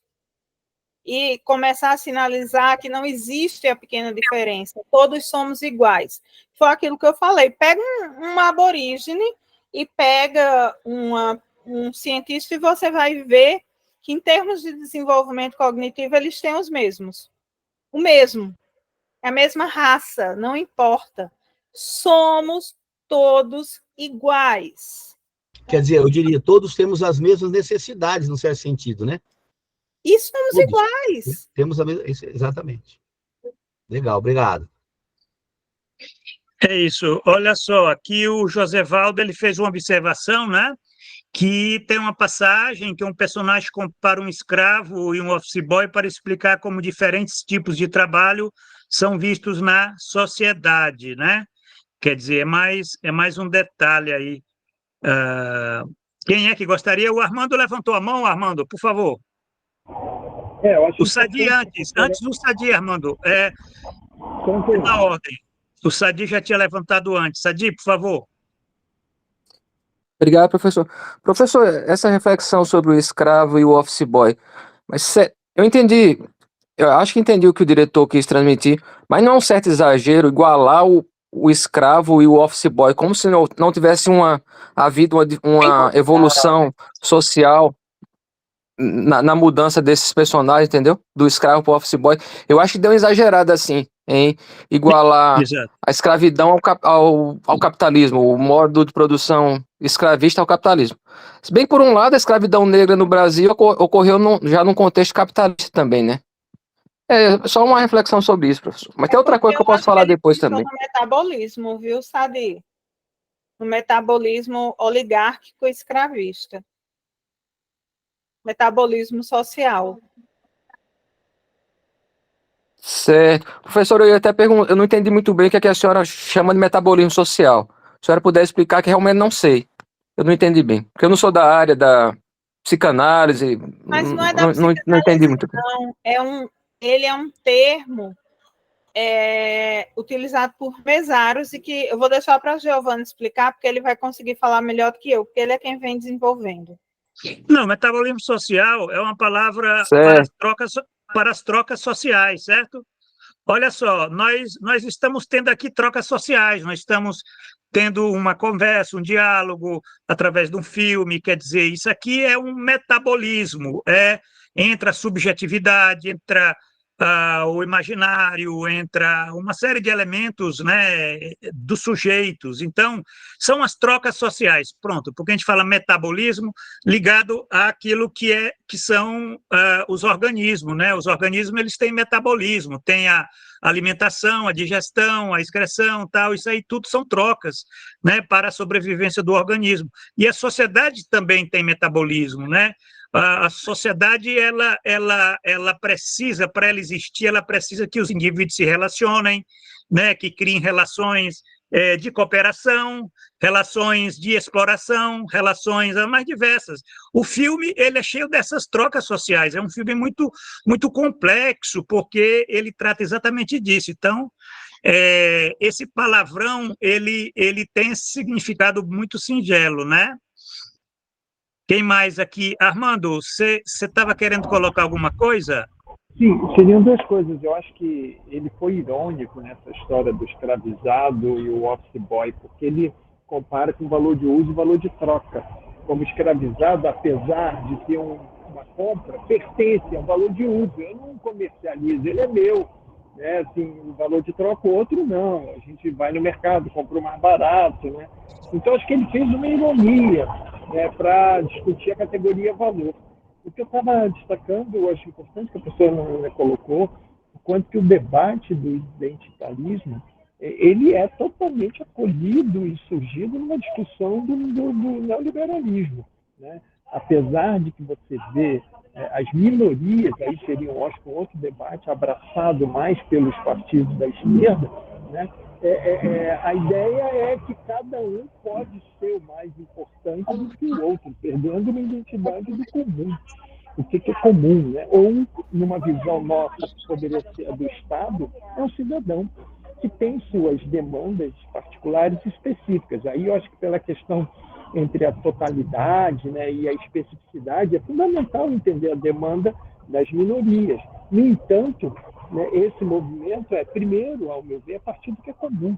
B: e começar a sinalizar que não existe a pequena diferença, todos somos iguais. Foi aquilo que eu falei, pega um aborígene e pega um cientista e você vai ver que, em termos de desenvolvimento cognitivo, eles têm os mesmos. O mesmo. É a mesma raça, não importa. Somos todos iguais.
F: Quer dizer, eu diria, todos temos as mesmas necessidades, num certo sentido, né?
B: E somos
F: Todos.
B: iguais.
F: Temos a mesma... Exatamente. Legal, obrigado.
A: É isso. Olha só, aqui o Josevaldo ele fez uma observação, né? Que tem uma passagem que um personagem compara um escravo e um office boy para explicar como diferentes tipos de trabalho são vistos na sociedade, né? Quer dizer, é mais um detalhe aí. Quem é que gostaria? O Armando levantou a mão, Armando, por favor.
E: Eu acho
A: O Sadi antes do Sadi, Armando,
E: Tranquilo.
A: na ordem. O Sadi já tinha levantado antes. Sadi, por favor.
D: Obrigado, professor. Professor, essa reflexão sobre o escravo e o office boy, mas eu entendi, eu acho que entendi o que o diretor quis transmitir, mas não é um certo exagero igualar o escravo e o office boy, como se não tivesse havido uma evolução social na mudança desses personagens, entendeu? Do escravo para o office boy. Eu acho que deu uma exagerada assim, em igualar
A: Exato.
D: a escravidão ao capitalismo, o modo de produção escravista ao capitalismo. Se bem que, por um lado, a escravidão negra no Brasil ocorreu já num contexto capitalista também, né? É só uma reflexão sobre isso, professor. Mas tem outra coisa que eu posso falar depois também.
B: No metabolismo, viu, Sadi? No metabolismo oligárquico escravista. Metabolismo social.
D: Certo. Professor, eu ia até perguntar, eu não entendi muito bem o que é que a senhora chama de metabolismo social. Se a senhora puder explicar, que realmente não sei. Eu não entendi bem. Porque eu não sou da área da psicanálise.
B: Mas não é da psicanálise,
D: não entendi muito bem.
B: não. Ele é um termo utilizado por mesários e que eu vou deixar para a Giovana explicar, porque ele vai conseguir falar melhor do que eu, porque ele é quem vem desenvolvendo.
A: Não, metabolismo social é uma palavra para as trocas sociais, certo? Olha só, nós estamos tendo aqui trocas sociais, nós estamos tendo uma conversa, um diálogo através de um filme, quer dizer, isso aqui é um metabolismo, entra a subjetividade, entra o imaginário, entra uma série de elementos, né, dos sujeitos. Então, são as trocas sociais, pronto, porque a gente fala metabolismo ligado àquilo que são os organismos, né? Os organismos, eles têm metabolismo, tem a alimentação, a digestão, a excreção, tal, isso aí tudo são trocas, né, para a sobrevivência do organismo. E a sociedade também tem metabolismo, né? A sociedade, ela precisa, para ela existir, ela precisa que os indivíduos se relacionem, né, que criem relações de cooperação, relações de exploração, relações as mais diversas. O filme, ele é cheio dessas trocas sociais, é um filme muito, muito complexo, porque ele trata exatamente disso. Então, esse palavrão, ele tem esse significado muito singelo, né? Quem mais aqui? Armando, você estava querendo colocar alguma coisa?
E: Sim, seriam duas coisas. Eu acho que ele foi irônico nessa história do escravizado e o office boy, porque ele compara com valor de uso e valor de troca. Como escravizado, apesar de ter uma compra, pertence a um valor de uso. Eu não comercializo, ele é meu. Né? Assim, o valor de troca, o outro não. A gente vai no mercado, compra o mais barato. Né? Então, acho que ele fez uma ironia, né, para discutir a categoria valor. O que eu estava destacando, eu acho importante que a pessoa não colocou, o quanto que o debate do identitarismo ele é totalmente acolhido e surgido numa discussão do neoliberalismo. Né? Apesar de que você vê as minorias, aí seriam, acho que um outro debate, abraçado mais pelos partidos da esquerda, né? A ideia é que cada um pode ser o mais importante do que o outro, perdendo uma identidade do comum. O que é comum, né? Ou, numa visão nossa, que poderia ser a do Estado, é um cidadão que tem suas demandas particulares específicas. Aí eu acho que pela questão entre a totalidade, né, e a especificidade, é fundamental entender a demanda das minorias. No entanto, né, esse movimento é, primeiro, ao meu ver, a partir do que é comum.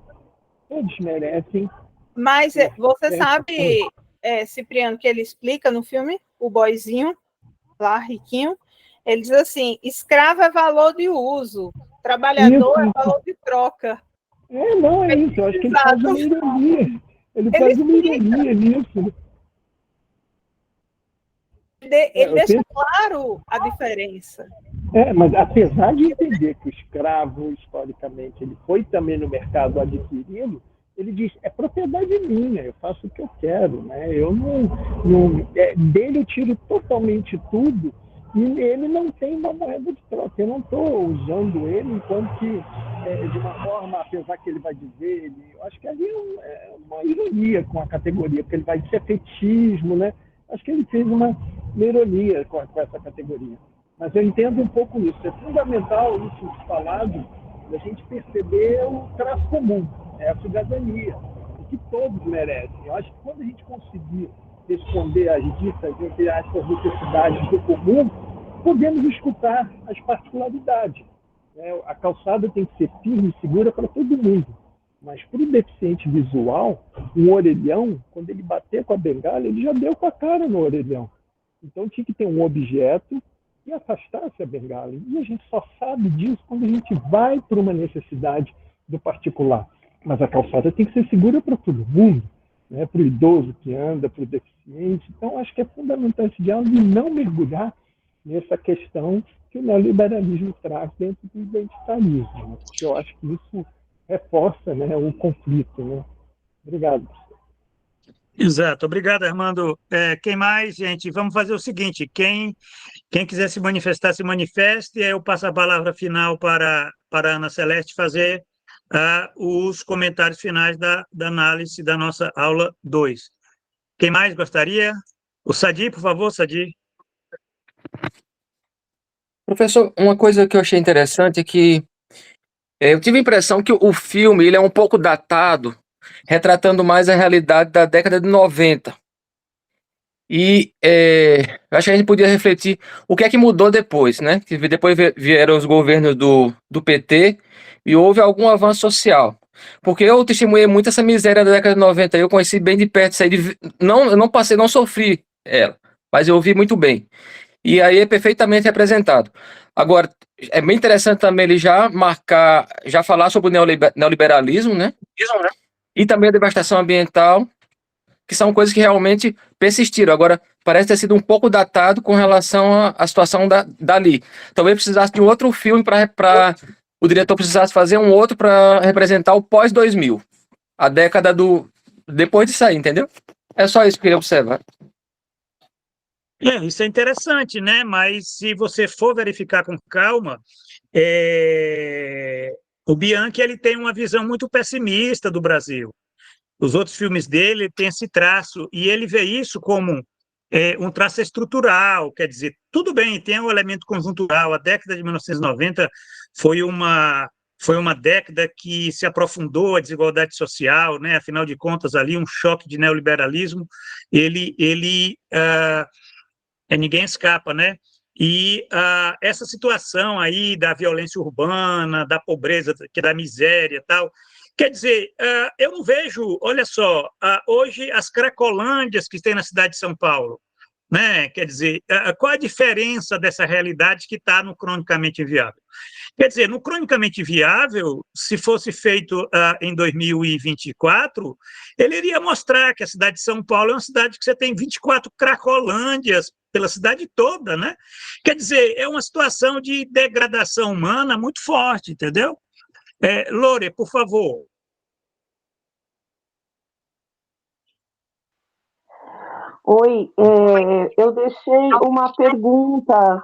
E: Todos merecem.
B: Mas você sabe, Cipriano, que ele explica no filme, o boyzinho, lá, riquinho, ele diz assim, escravo é valor de uso, trabalhador é valor de troca.
E: Não, é isso. Eu acho que ele faz uma ironia. Ele faz uma ironia nisso.
B: Ele deixa claro a diferença.
E: Mas apesar de entender que o escravo, historicamente, ele foi também no mercado adquirido, ele diz, é propriedade minha, eu faço o que eu quero, né? Eu dele eu tiro totalmente tudo e ele não tem uma moeda de troca. Eu não estou usando ele enquanto que, de uma forma, apesar que ele vai dizer, eu acho que ali é uma ironia com a categoria, porque ele vai dizer fetichismo, né? Acho que ele fez uma ironia com essa categoria. Mas eu entendo um pouco isso. É fundamental isso falado, a gente perceber o traço comum, a cidadania, o que todos merecem. Eu acho que quando a gente conseguir responder às ditas, entre aspas, necessidades do comum, podemos escutar as particularidades. A calçada tem que ser firme e segura para todo mundo. Mas para o deficiente visual, um orelhão, quando ele bater com a bengala, ele já deu com a cara no orelhão. Então tinha que ter um objeto e afastasse a bengala. E a gente só sabe disso quando a gente vai para uma necessidade do particular. Mas a calçada tem que ser segura para todo mundo, né? Para o idoso que anda, para o deficiente. Então acho que é fundamental esse diálogo e não mergulhar nessa questão que o neoliberalismo traz dentro do identitarismo, porque eu acho que isso reforça, né, o conflito. Né? Obrigado.
A: Exato. Obrigado, Armando. Quem mais, gente? Vamos fazer o seguinte, quem quiser se manifestar, se manifeste, e aí eu passo a palavra final para a Ana Celeste fazer os comentários finais da análise da nossa aula 2. Quem mais gostaria? O Sadi, por favor, Sadi.
D: Professor, uma coisa que eu achei interessante é que eu tive a impressão que o filme ele é um pouco datado, retratando mais a realidade da década de 90. E eu acho que a gente podia refletir o que é que mudou depois, né? Que depois vieram os governos do PT e houve algum avanço social. Porque eu testemunhei muito essa miséria da década de 90, eu conheci bem de perto isso aí. Eu não passei, não sofri ela, mas eu ouvi muito bem. E aí é perfeitamente representado. Agora, é bem interessante também ele já falar sobre o neoliberalismo, né? E também a devastação ambiental, que são coisas que realmente persistiram. Agora, parece ter sido um pouco datado com relação à situação dali. Talvez precisasse de um outro filme para o diretor precisasse fazer um outro para representar o pós-2000, a década depois disso aí, entendeu? É só isso que eu queria observar.
A: Isso é interessante, né? Mas se você for verificar com calma, o Bianchi ele tem uma visão muito pessimista do Brasil. Os outros filmes dele têm esse traço, e ele vê isso como um traço estrutural, quer dizer, tudo bem, tem um elemento conjuntural. A década de 1990 foi uma década que se aprofundou a desigualdade social, né? Afinal de contas, ali um choque de neoliberalismo, ninguém escapa, né? E essa situação aí da violência urbana, da pobreza, da miséria e tal, quer dizer, eu não vejo, olha só, hoje as cracolândias que tem na cidade de São Paulo, né? Quer dizer, qual a diferença dessa realidade que está no Cronicamente Inviável? Quer dizer, no Cronicamente Viável, se fosse feito em 2024, ele iria mostrar que a cidade de São Paulo é uma cidade que você tem 24 cracolândias pela cidade toda, né? Quer dizer, é uma situação de degradação humana muito forte, entendeu? Lore, por favor.
G: Oi, eu deixei uma pergunta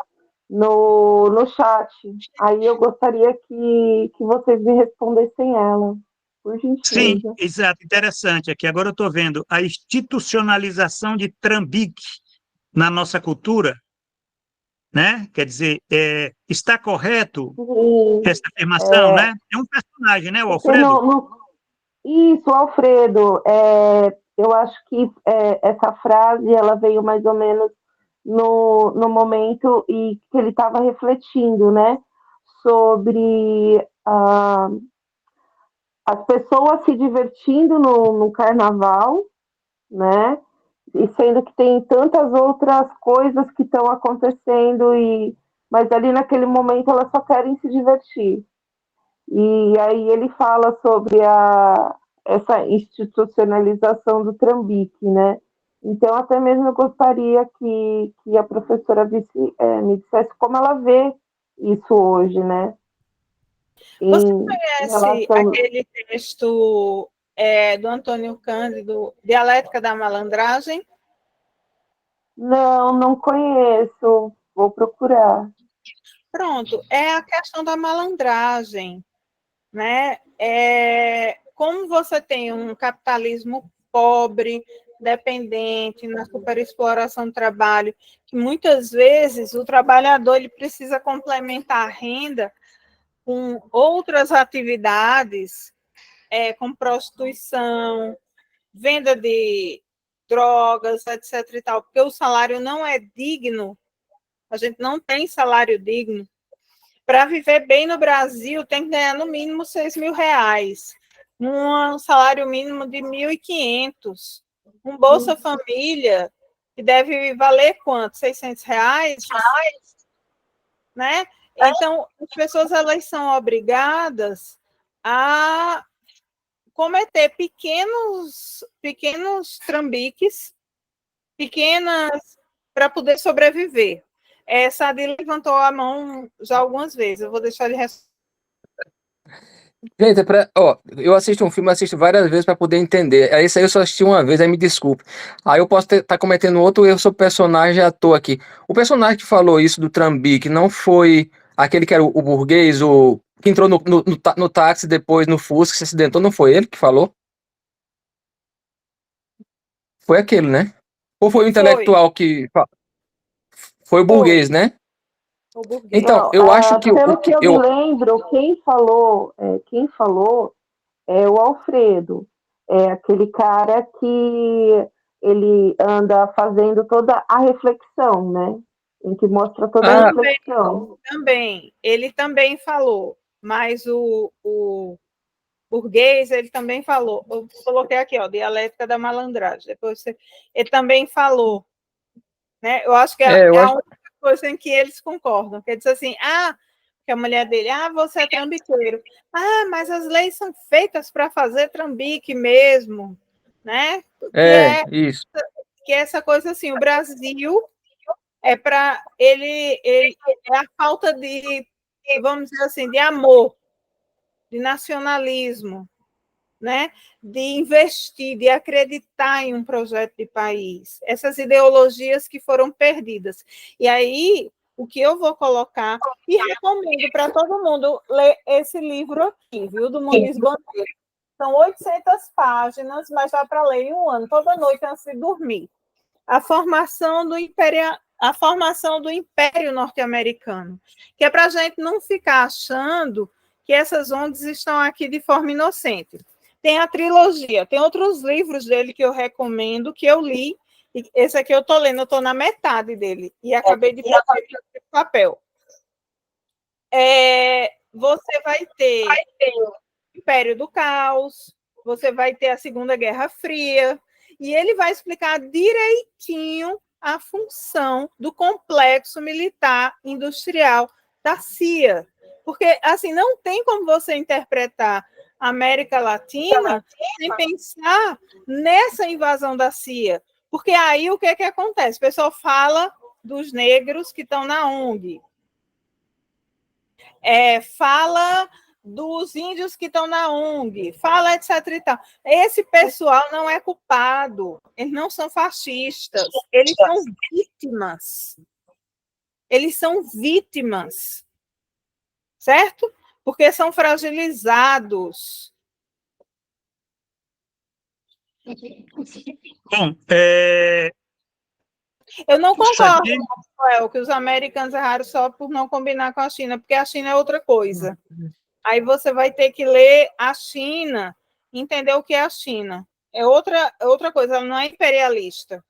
G: no chat. Aí eu gostaria que vocês me respondessem ela, por gentileza.
A: Sim, exato, interessante. Aqui agora eu estou vendo a institucionalização de Trambique na nossa cultura, né? Quer dizer, está correto essa afirmação, né? É um personagem, né, o Alfredo?
G: Isso, Alfredo. Eu acho que essa frase ela veio mais ou menos no momento e que ele estava refletindo, né, sobre as pessoas se divertindo no carnaval, né, e sendo que tem tantas outras coisas que estão acontecendo, mas ali naquele momento elas só querem se divertir. E aí ele fala sobre essa institucionalização do trambique, né? Então, até mesmo eu gostaria que a professora me dissesse como ela vê isso hoje, né?
B: Você
G: Em
B: conhece
G: relação...
B: aquele texto do Antônio Cândido, Dialética da Malandragem?
G: Não conheço, vou procurar.
B: Pronto, é a questão da malandragem, né? Como você tem um capitalismo pobre, dependente, na superexploração do trabalho, que muitas vezes o trabalhador ele precisa complementar a renda com outras atividades, como prostituição, venda de drogas, etc. e tal, porque o salário não é digno, a gente não tem salário digno. Para viver bem no Brasil, tem que ganhar no mínimo R$ 6.000, um salário mínimo de 1.500, um Bolsa Família, que deve valer quanto? R$ 600? Né? Então, as pessoas elas são obrigadas a cometer pequenos trambiques, para poder sobreviver. Sadi levantou a mão já algumas vezes, eu vou deixar ele responder.
D: Gente, eu assisto um filme, assisto várias vezes para poder entender. Aí isso aí eu só assisti uma vez, aí me desculpe. Aí eu posso estar cometendo outro erro sobre o personagem à toa aqui. O personagem que falou isso do Trambique não foi aquele que era o burguês, o que entrou no táxi depois no Fusca, que se acidentou, não foi ele que falou? Foi aquele, né? Ou foi o intelectual que... Foi o burguês, né?
B: O burguês.
D: Então,
G: Não,
D: eu acho que
G: pelo que eu me lembro, quem falou é o Alfredo, é aquele cara que ele anda fazendo toda a reflexão, né? Em que mostra toda a reflexão.
B: Ele também falou, mas o burguês, ele também falou, eu coloquei aqui, ó, Dialética da Malandragem, ele também falou, né? Eu acho que é a única coisa em que eles concordam, que ele diz assim, que a mulher dele, você é trambiqueiro. Mas as leis são feitas para fazer trambique mesmo, né?
D: Isso.
B: Que é essa coisa assim, o Brasil para ele é a falta de, vamos dizer assim, de amor, de nacionalismo, né? De investir, de acreditar em um projeto de país. Essas ideologias que foram perdidas. E aí, o que eu vou colocar, e recomendo para todo mundo ler esse livro aqui, viu, do Muniz Bandeira. São 800 páginas, mas dá para ler em um ano, toda noite antes de dormir. A formação do Império Norte-Americano, que é para a gente não ficar achando que essas ONGs estão aqui de forma inocente. Tem a trilogia, tem outros livros dele que eu recomendo, que eu li, e esse aqui eu estou lendo, eu estou na metade dele, e acabei de fazer papel. Você vai ter o Império do Caos, você vai ter a Segunda Guerra Fria, e ele vai explicar direitinho a função do complexo militar industrial da CIA. Porque, assim, não tem como você interpretar a América Latina sem pensar nessa invasão da CIA. Porque aí o que acontece? O pessoal fala dos negros que estão na ONG. Fala dos índios que estão na ONG, fala etc e tal. Esse pessoal não é culpado, eles não são fascistas, eles são vítimas. Eles são vítimas, certo? Porque são fragilizados.
A: Bom,
B: eu não concordo, Rafael, que os americanos erraram só por não combinar com a China, porque a China é outra coisa. Aí você vai ter que ler a China, entender o que é a China. É outra coisa, ela não é imperialista.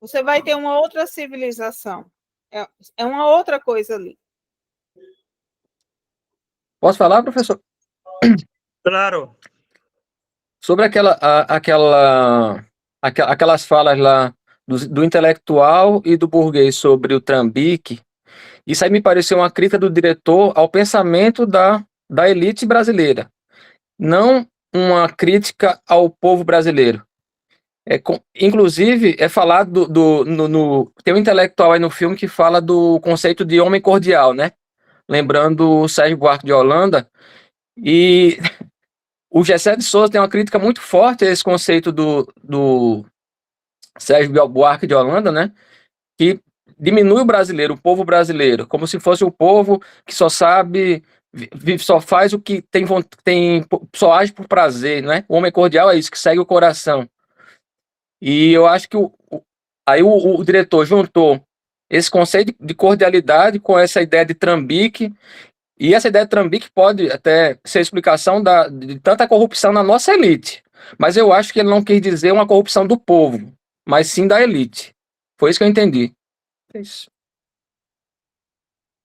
B: você vai ter uma outra civilização. É uma outra coisa ali.
D: Posso falar, professor?
A: Claro.
D: Sobre aquelas falas lá do intelectual e do burguês sobre o Trambique, isso aí me pareceu uma crítica do diretor ao pensamento da elite brasileira, não uma crítica ao povo brasileiro. Inclusive, é falado tem um intelectual aí no filme que fala do conceito de homem cordial, né? Lembrando o Sérgio Buarque de Holanda, e o Gessé de Souza tem uma crítica muito forte a esse conceito do Sérgio Buarque de Holanda, né? Que diminui o brasileiro, o povo brasileiro, como se fosse o povo que só sabe, só faz o que só age por prazer, né? O homem cordial é isso, que segue o coração. E eu acho que aí o diretor juntou esse conceito de cordialidade com essa ideia de trambique, e essa ideia de trambique pode até ser explicação de tanta corrupção na nossa elite, mas eu acho que ele não quis dizer uma corrupção do povo, mas sim da elite. Foi isso que eu entendi. É isso.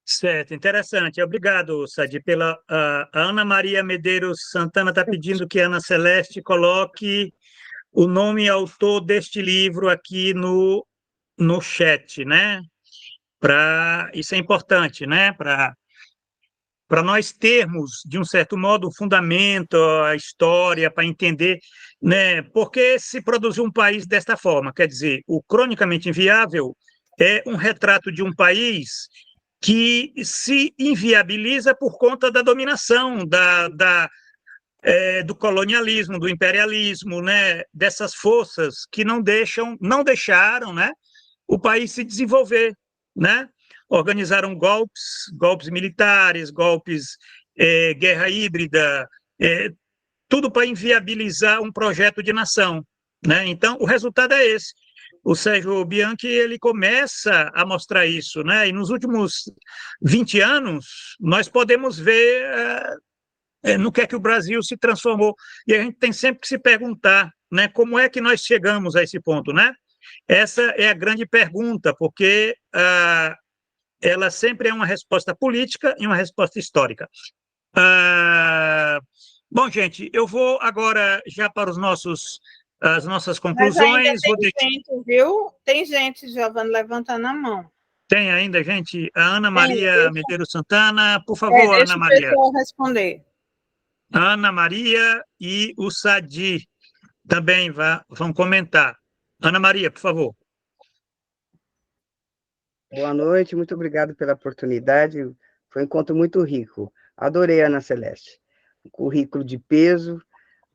A: Certo, interessante. Obrigado, Sadi. A Ana Maria Medeiros Santana está pedindo que a Ana Celeste coloque o nome e autor deste livro aqui no chat, né? Isso é importante, né? Para nós termos, de um certo modo, o fundamento, a história, para entender, né, por que se produziu um país desta forma. Quer dizer, o Cronicamente Inviável é um retrato de um país que se inviabiliza por conta da dominação, do colonialismo, do imperialismo, né, dessas forças que não deixaram, né, o país se desenvolver, né? Organizaram golpes militares, guerra híbrida, tudo para inviabilizar um projeto de nação, né? Então, o resultado é esse. O Sérgio Bianchi, ele começa a mostrar isso, né? E nos últimos 20 anos, nós podemos ver no que é que o Brasil se transformou. E a gente tem sempre que se perguntar, né, como é que nós chegamos a esse ponto, né? Essa é a grande pergunta, porque ela sempre é uma resposta política e uma resposta histórica. Bom, gente, eu vou agora já para as nossas conclusões.
B: Mas ainda tem gente, viu? Tem gente, Giovana, levantando a mão.
A: Tem ainda, gente? A Ana Maria Medeiros Santana, por favor,
B: Deixa
A: Ana Maria.
B: o pessoal responder.
A: Ana Maria e o Sadi também vão comentar. Ana Maria, por favor.
H: Boa noite, muito obrigado pela oportunidade. Foi um encontro muito rico. Adorei a Ana Celeste. Um currículo de peso,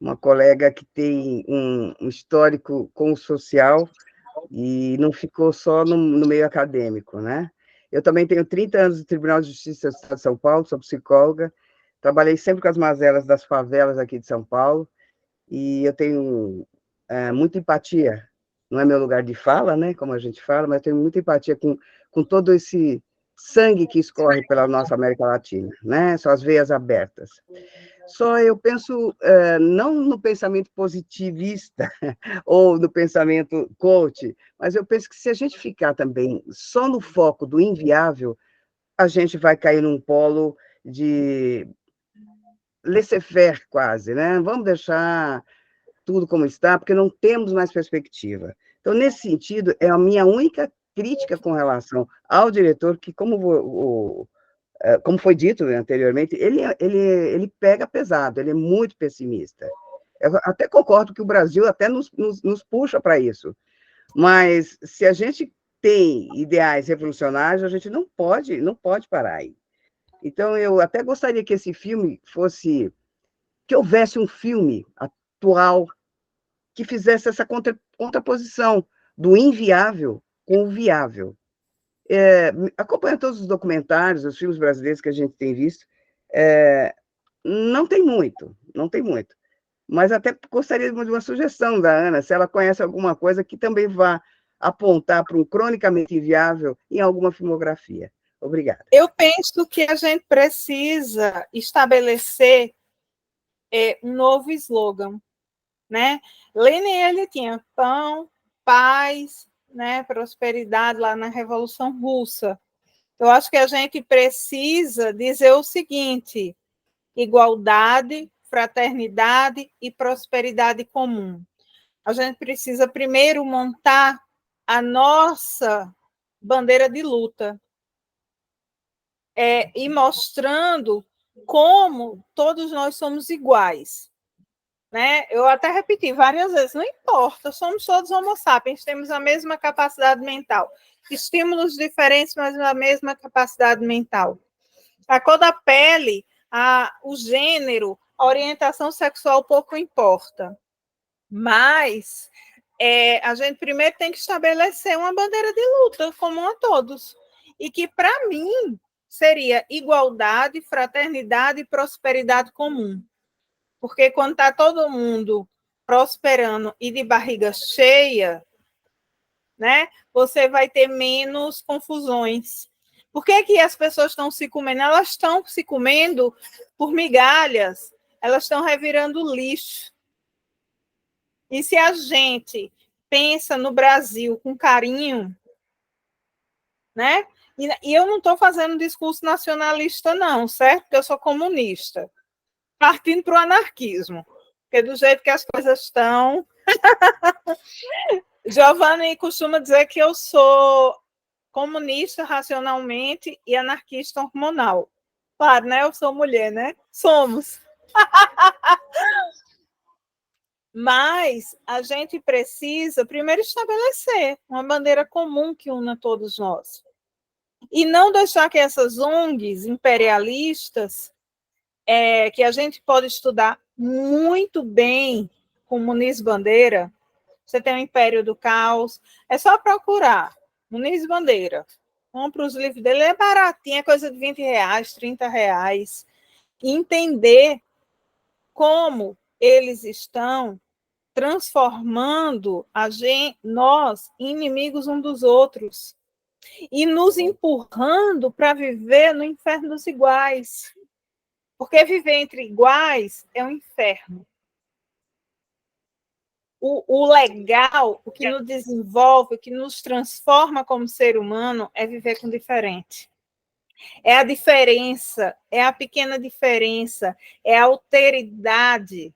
H: uma colega que tem um histórico com o social e não ficou só no meio acadêmico, né? Eu também tenho 30 anos no Tribunal de Justiça do Estado de São Paulo, sou psicóloga, trabalhei sempre com as mazelas das favelas aqui de São Paulo, e eu tenho muita empatia, não é meu lugar de fala, né, como a gente fala, mas eu tenho muita empatia com todo esse sangue que escorre pela nossa América Latina, né, suas veias abertas. Só eu penso não no pensamento positivista ou no pensamento coach, mas eu penso que se a gente ficar também só no foco do inviável, a gente vai cair num polo de laissez-faire quase, né? Vamos deixar tudo como está, porque não temos mais perspectiva. Então, nesse sentido, é a minha única crítica com relação ao diretor, que, como foi dito anteriormente, ele pega pesado, ele é muito pessimista. Eu até concordo que o Brasil até nos puxa para isso, mas se a gente tem ideais revolucionários, a gente não pode parar aí. Então, eu até gostaria que esse filme que houvesse um filme atual que fizesse essa contraposição do inviável com o viável. Acompanha todos os documentários, os filmes brasileiros que a gente tem visto, não tem muito, mas até gostaria de uma sugestão da Ana, se ela conhece alguma coisa que também vá apontar para um cronicamente inviável em alguma filmografia. Obrigada.
B: Eu penso que a gente precisa estabelecer um novo slogan, né? Lenin, ele tinha pão, paz né, prosperidade lá na Revolução Russa. Eu acho que a gente precisa dizer o seguinte: igualdade, fraternidade e prosperidade comum. A gente precisa primeiro montar a nossa bandeira de luta, e mostrando como todos nós somos iguais. Né? Eu até repeti várias vezes, não importa, somos todos homo sapiens, temos a mesma capacidade mental. Estímulos diferentes, mas a mesma capacidade mental. A cor da pele, o gênero, a orientação sexual pouco importa. Mas a gente primeiro tem que estabelecer uma bandeira de luta comum a todos. E que, para mim, seria igualdade, fraternidade e prosperidade comum. Porque quando está todo mundo prosperando e de barriga cheia, né, você vai ter menos confusões. Por que as pessoas estão se comendo? Elas estão se comendo por migalhas, elas estão revirando lixo. E se a gente pensa no Brasil com carinho, né? E eu não estou fazendo discurso nacionalista, não, certo? Porque eu sou comunista. Partindo para o anarquismo, porque do jeito que as coisas estão... Giovanni costuma dizer que eu sou comunista racionalmente e anarquista hormonal. Claro, né? Eu sou mulher, né? Somos. Mas a gente precisa primeiro estabelecer uma bandeira comum que una todos nós. E não deixar que essas ONGs imperialistas, que a gente pode estudar muito bem com Muniz Bandeira. Você tem o Império do Caos, é só procurar Muniz Bandeira, compra os livros dele, é baratinho, é coisa de R$20, R$30, e entender como eles estão transformando nós inimigos uns dos outros e nos empurrando para viver no inferno dos iguais. Porque viver entre iguais é um inferno. O legal, o que nos desenvolve, o que nos transforma como ser humano é viver com diferente. É a diferença, é a pequena diferença, é a alteridade,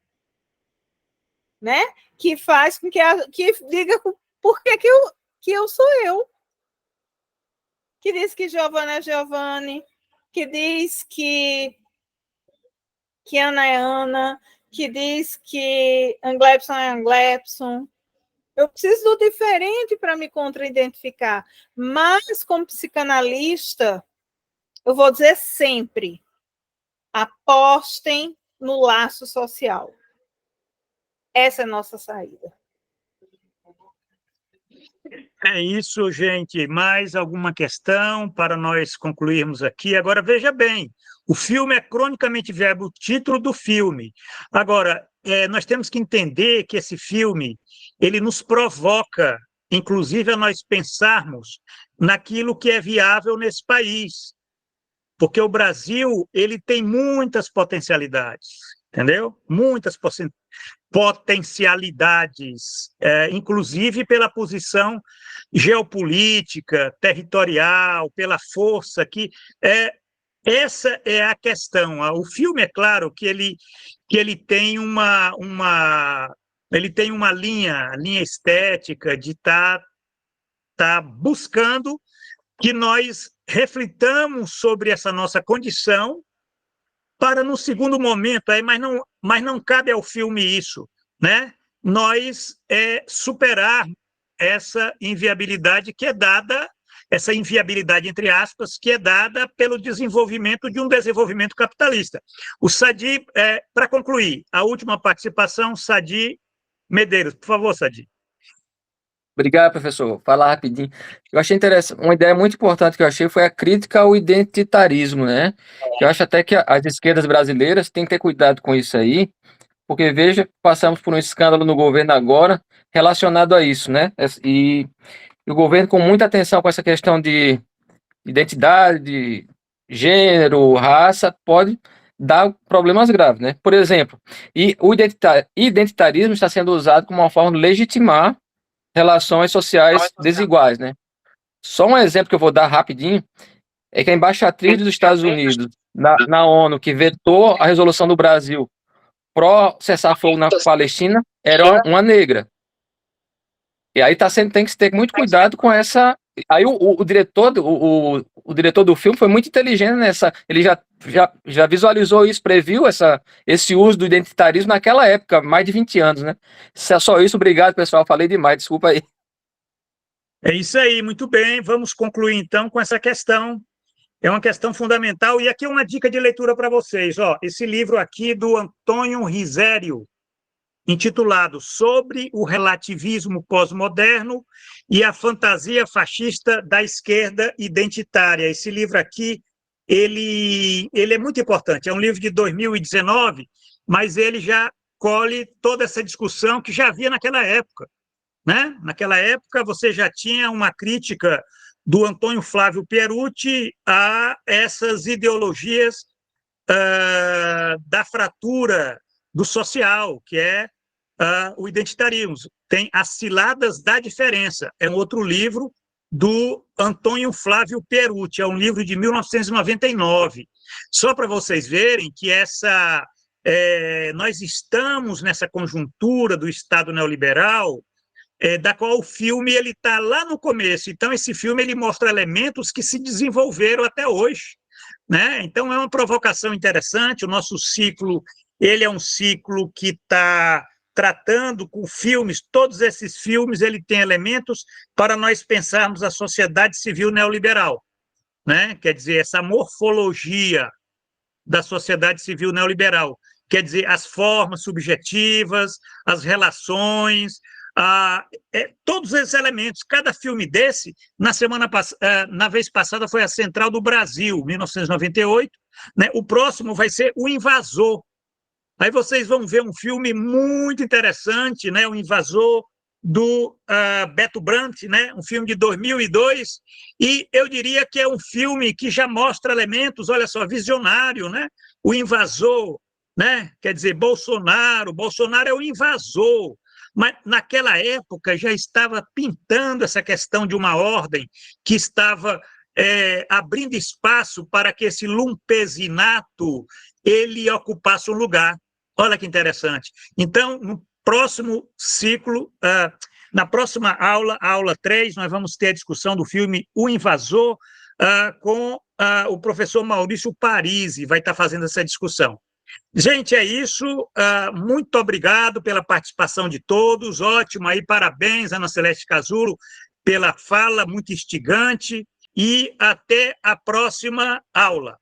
B: né? Que faz com que diga por que eu sou eu. Que diz que Giovanna é Giovanni, que diz que Ana é Ana, que diz que Anglepson é Anglepson. Eu preciso do diferente para me contra-identificar. Mas, como psicanalista, eu vou dizer sempre, apostem no laço social. Essa é a nossa saída.
A: É isso, gente. Mais alguma questão para nós concluirmos aqui? Agora, veja bem, o filme é cronicamente viável, o título do filme. Agora, nós temos que entender que esse filme ele nos provoca, inclusive, a nós pensarmos naquilo que é viável nesse país. Porque o Brasil ele tem muitas potencialidades, entendeu? Muitas potencialidades, inclusive pela posição geopolítica, territorial, pela força que essa é a questão. O filme, é claro que ele tem uma linha estética de tá buscando que nós reflitamos sobre essa nossa condição para, no segundo momento, mas não cabe ao filme isso, né? Nós superar essa inviabilidade que é dada, essa inviabilidade, entre aspas, que é dada pelo desenvolvimento de um desenvolvimento capitalista. O Sadi, para concluir, a última participação, Sadi Medeiros. Por favor, Sadi.
D: Obrigado, professor. Vou falar rapidinho. Eu achei interessante, uma ideia muito importante que eu achei foi a crítica ao identitarismo, né? Eu acho até que as esquerdas brasileiras têm que ter cuidado com isso aí, porque, veja, passamos por um escândalo no governo agora relacionado a isso, né? E o governo com muita atenção com essa questão de identidade, de gênero, raça, pode dar problemas graves, né? Por exemplo, e o identitarismo está sendo usado como uma forma de legitimar relações sociais desiguais, né? Só um exemplo que eu vou dar rapidinho é que a embaixatriz dos Estados Unidos na ONU, que vetou a resolução do Brasil pró-cessar-fogo na Palestina, era uma negra. E aí tem que ter muito cuidado com essa. Aí o diretor, o diretor do filme foi muito inteligente nessa. Ele já visualizou isso, previu esse uso do identitarismo naquela época, mais de 20 anos, né? Se é só isso, obrigado, pessoal. Falei demais, desculpa aí.
A: É isso aí, muito bem. Vamos concluir então com essa questão. É uma questão fundamental. E aqui uma dica de leitura para vocês. Ó, esse livro aqui do Antônio Risério, intitulado Sobre o Relativismo Pós-Moderno e a Fantasia Fascista da Esquerda Identitária. Esse livro aqui, ele é muito importante. É um livro de 2019, mas ele já colhe toda essa discussão que já havia naquela época, né? Naquela época, você já tinha uma crítica do Antônio Flávio Pierucci a essas ideologias da fratura do social, que é o identitarismo. Tem As Ciladas da Diferença, é um outro livro do Antônio Flávio Pierucci, é um livro de 1999. Só para vocês verem que nós estamos nessa conjuntura do Estado neoliberal, da qual o filme está lá no começo. Então, esse filme ele mostra elementos que se desenvolveram até hoje, né? Então, é uma provocação interessante. O nosso ciclo ele é um ciclo que está tratando com filmes, todos esses filmes ele tem elementos para nós pensarmos a sociedade civil neoliberal, né? Quer dizer, essa morfologia da sociedade civil neoliberal, quer dizer, as formas subjetivas, as relações, todos esses elementos. Cada filme desse, na vez passada foi A Central do Brasil, 1998, né? O próximo vai ser O Invasor. Aí vocês vão ver um filme muito interessante, né? O Invasor, do Beto Brandt, né? Um filme de 2002, e eu diria que é um filme que já mostra elementos, olha só, visionário, né? O invasor, né? Quer dizer, Bolsonaro é o invasor, mas naquela época já estava pintando essa questão de uma ordem que estava abrindo espaço para que esse lumpesinato ele ocupasse um lugar. Olha que interessante. Então, no próximo ciclo, na próxima aula, a aula 3, nós vamos ter a discussão do filme O Invasor, com o professor Maurício Parisi, vai estar fazendo essa discussão. Gente, é isso. Muito obrigado pela participação de todos. Ótimo aí, parabéns, Ana Celeste Casulo, pela fala muito instigante. E até a próxima aula.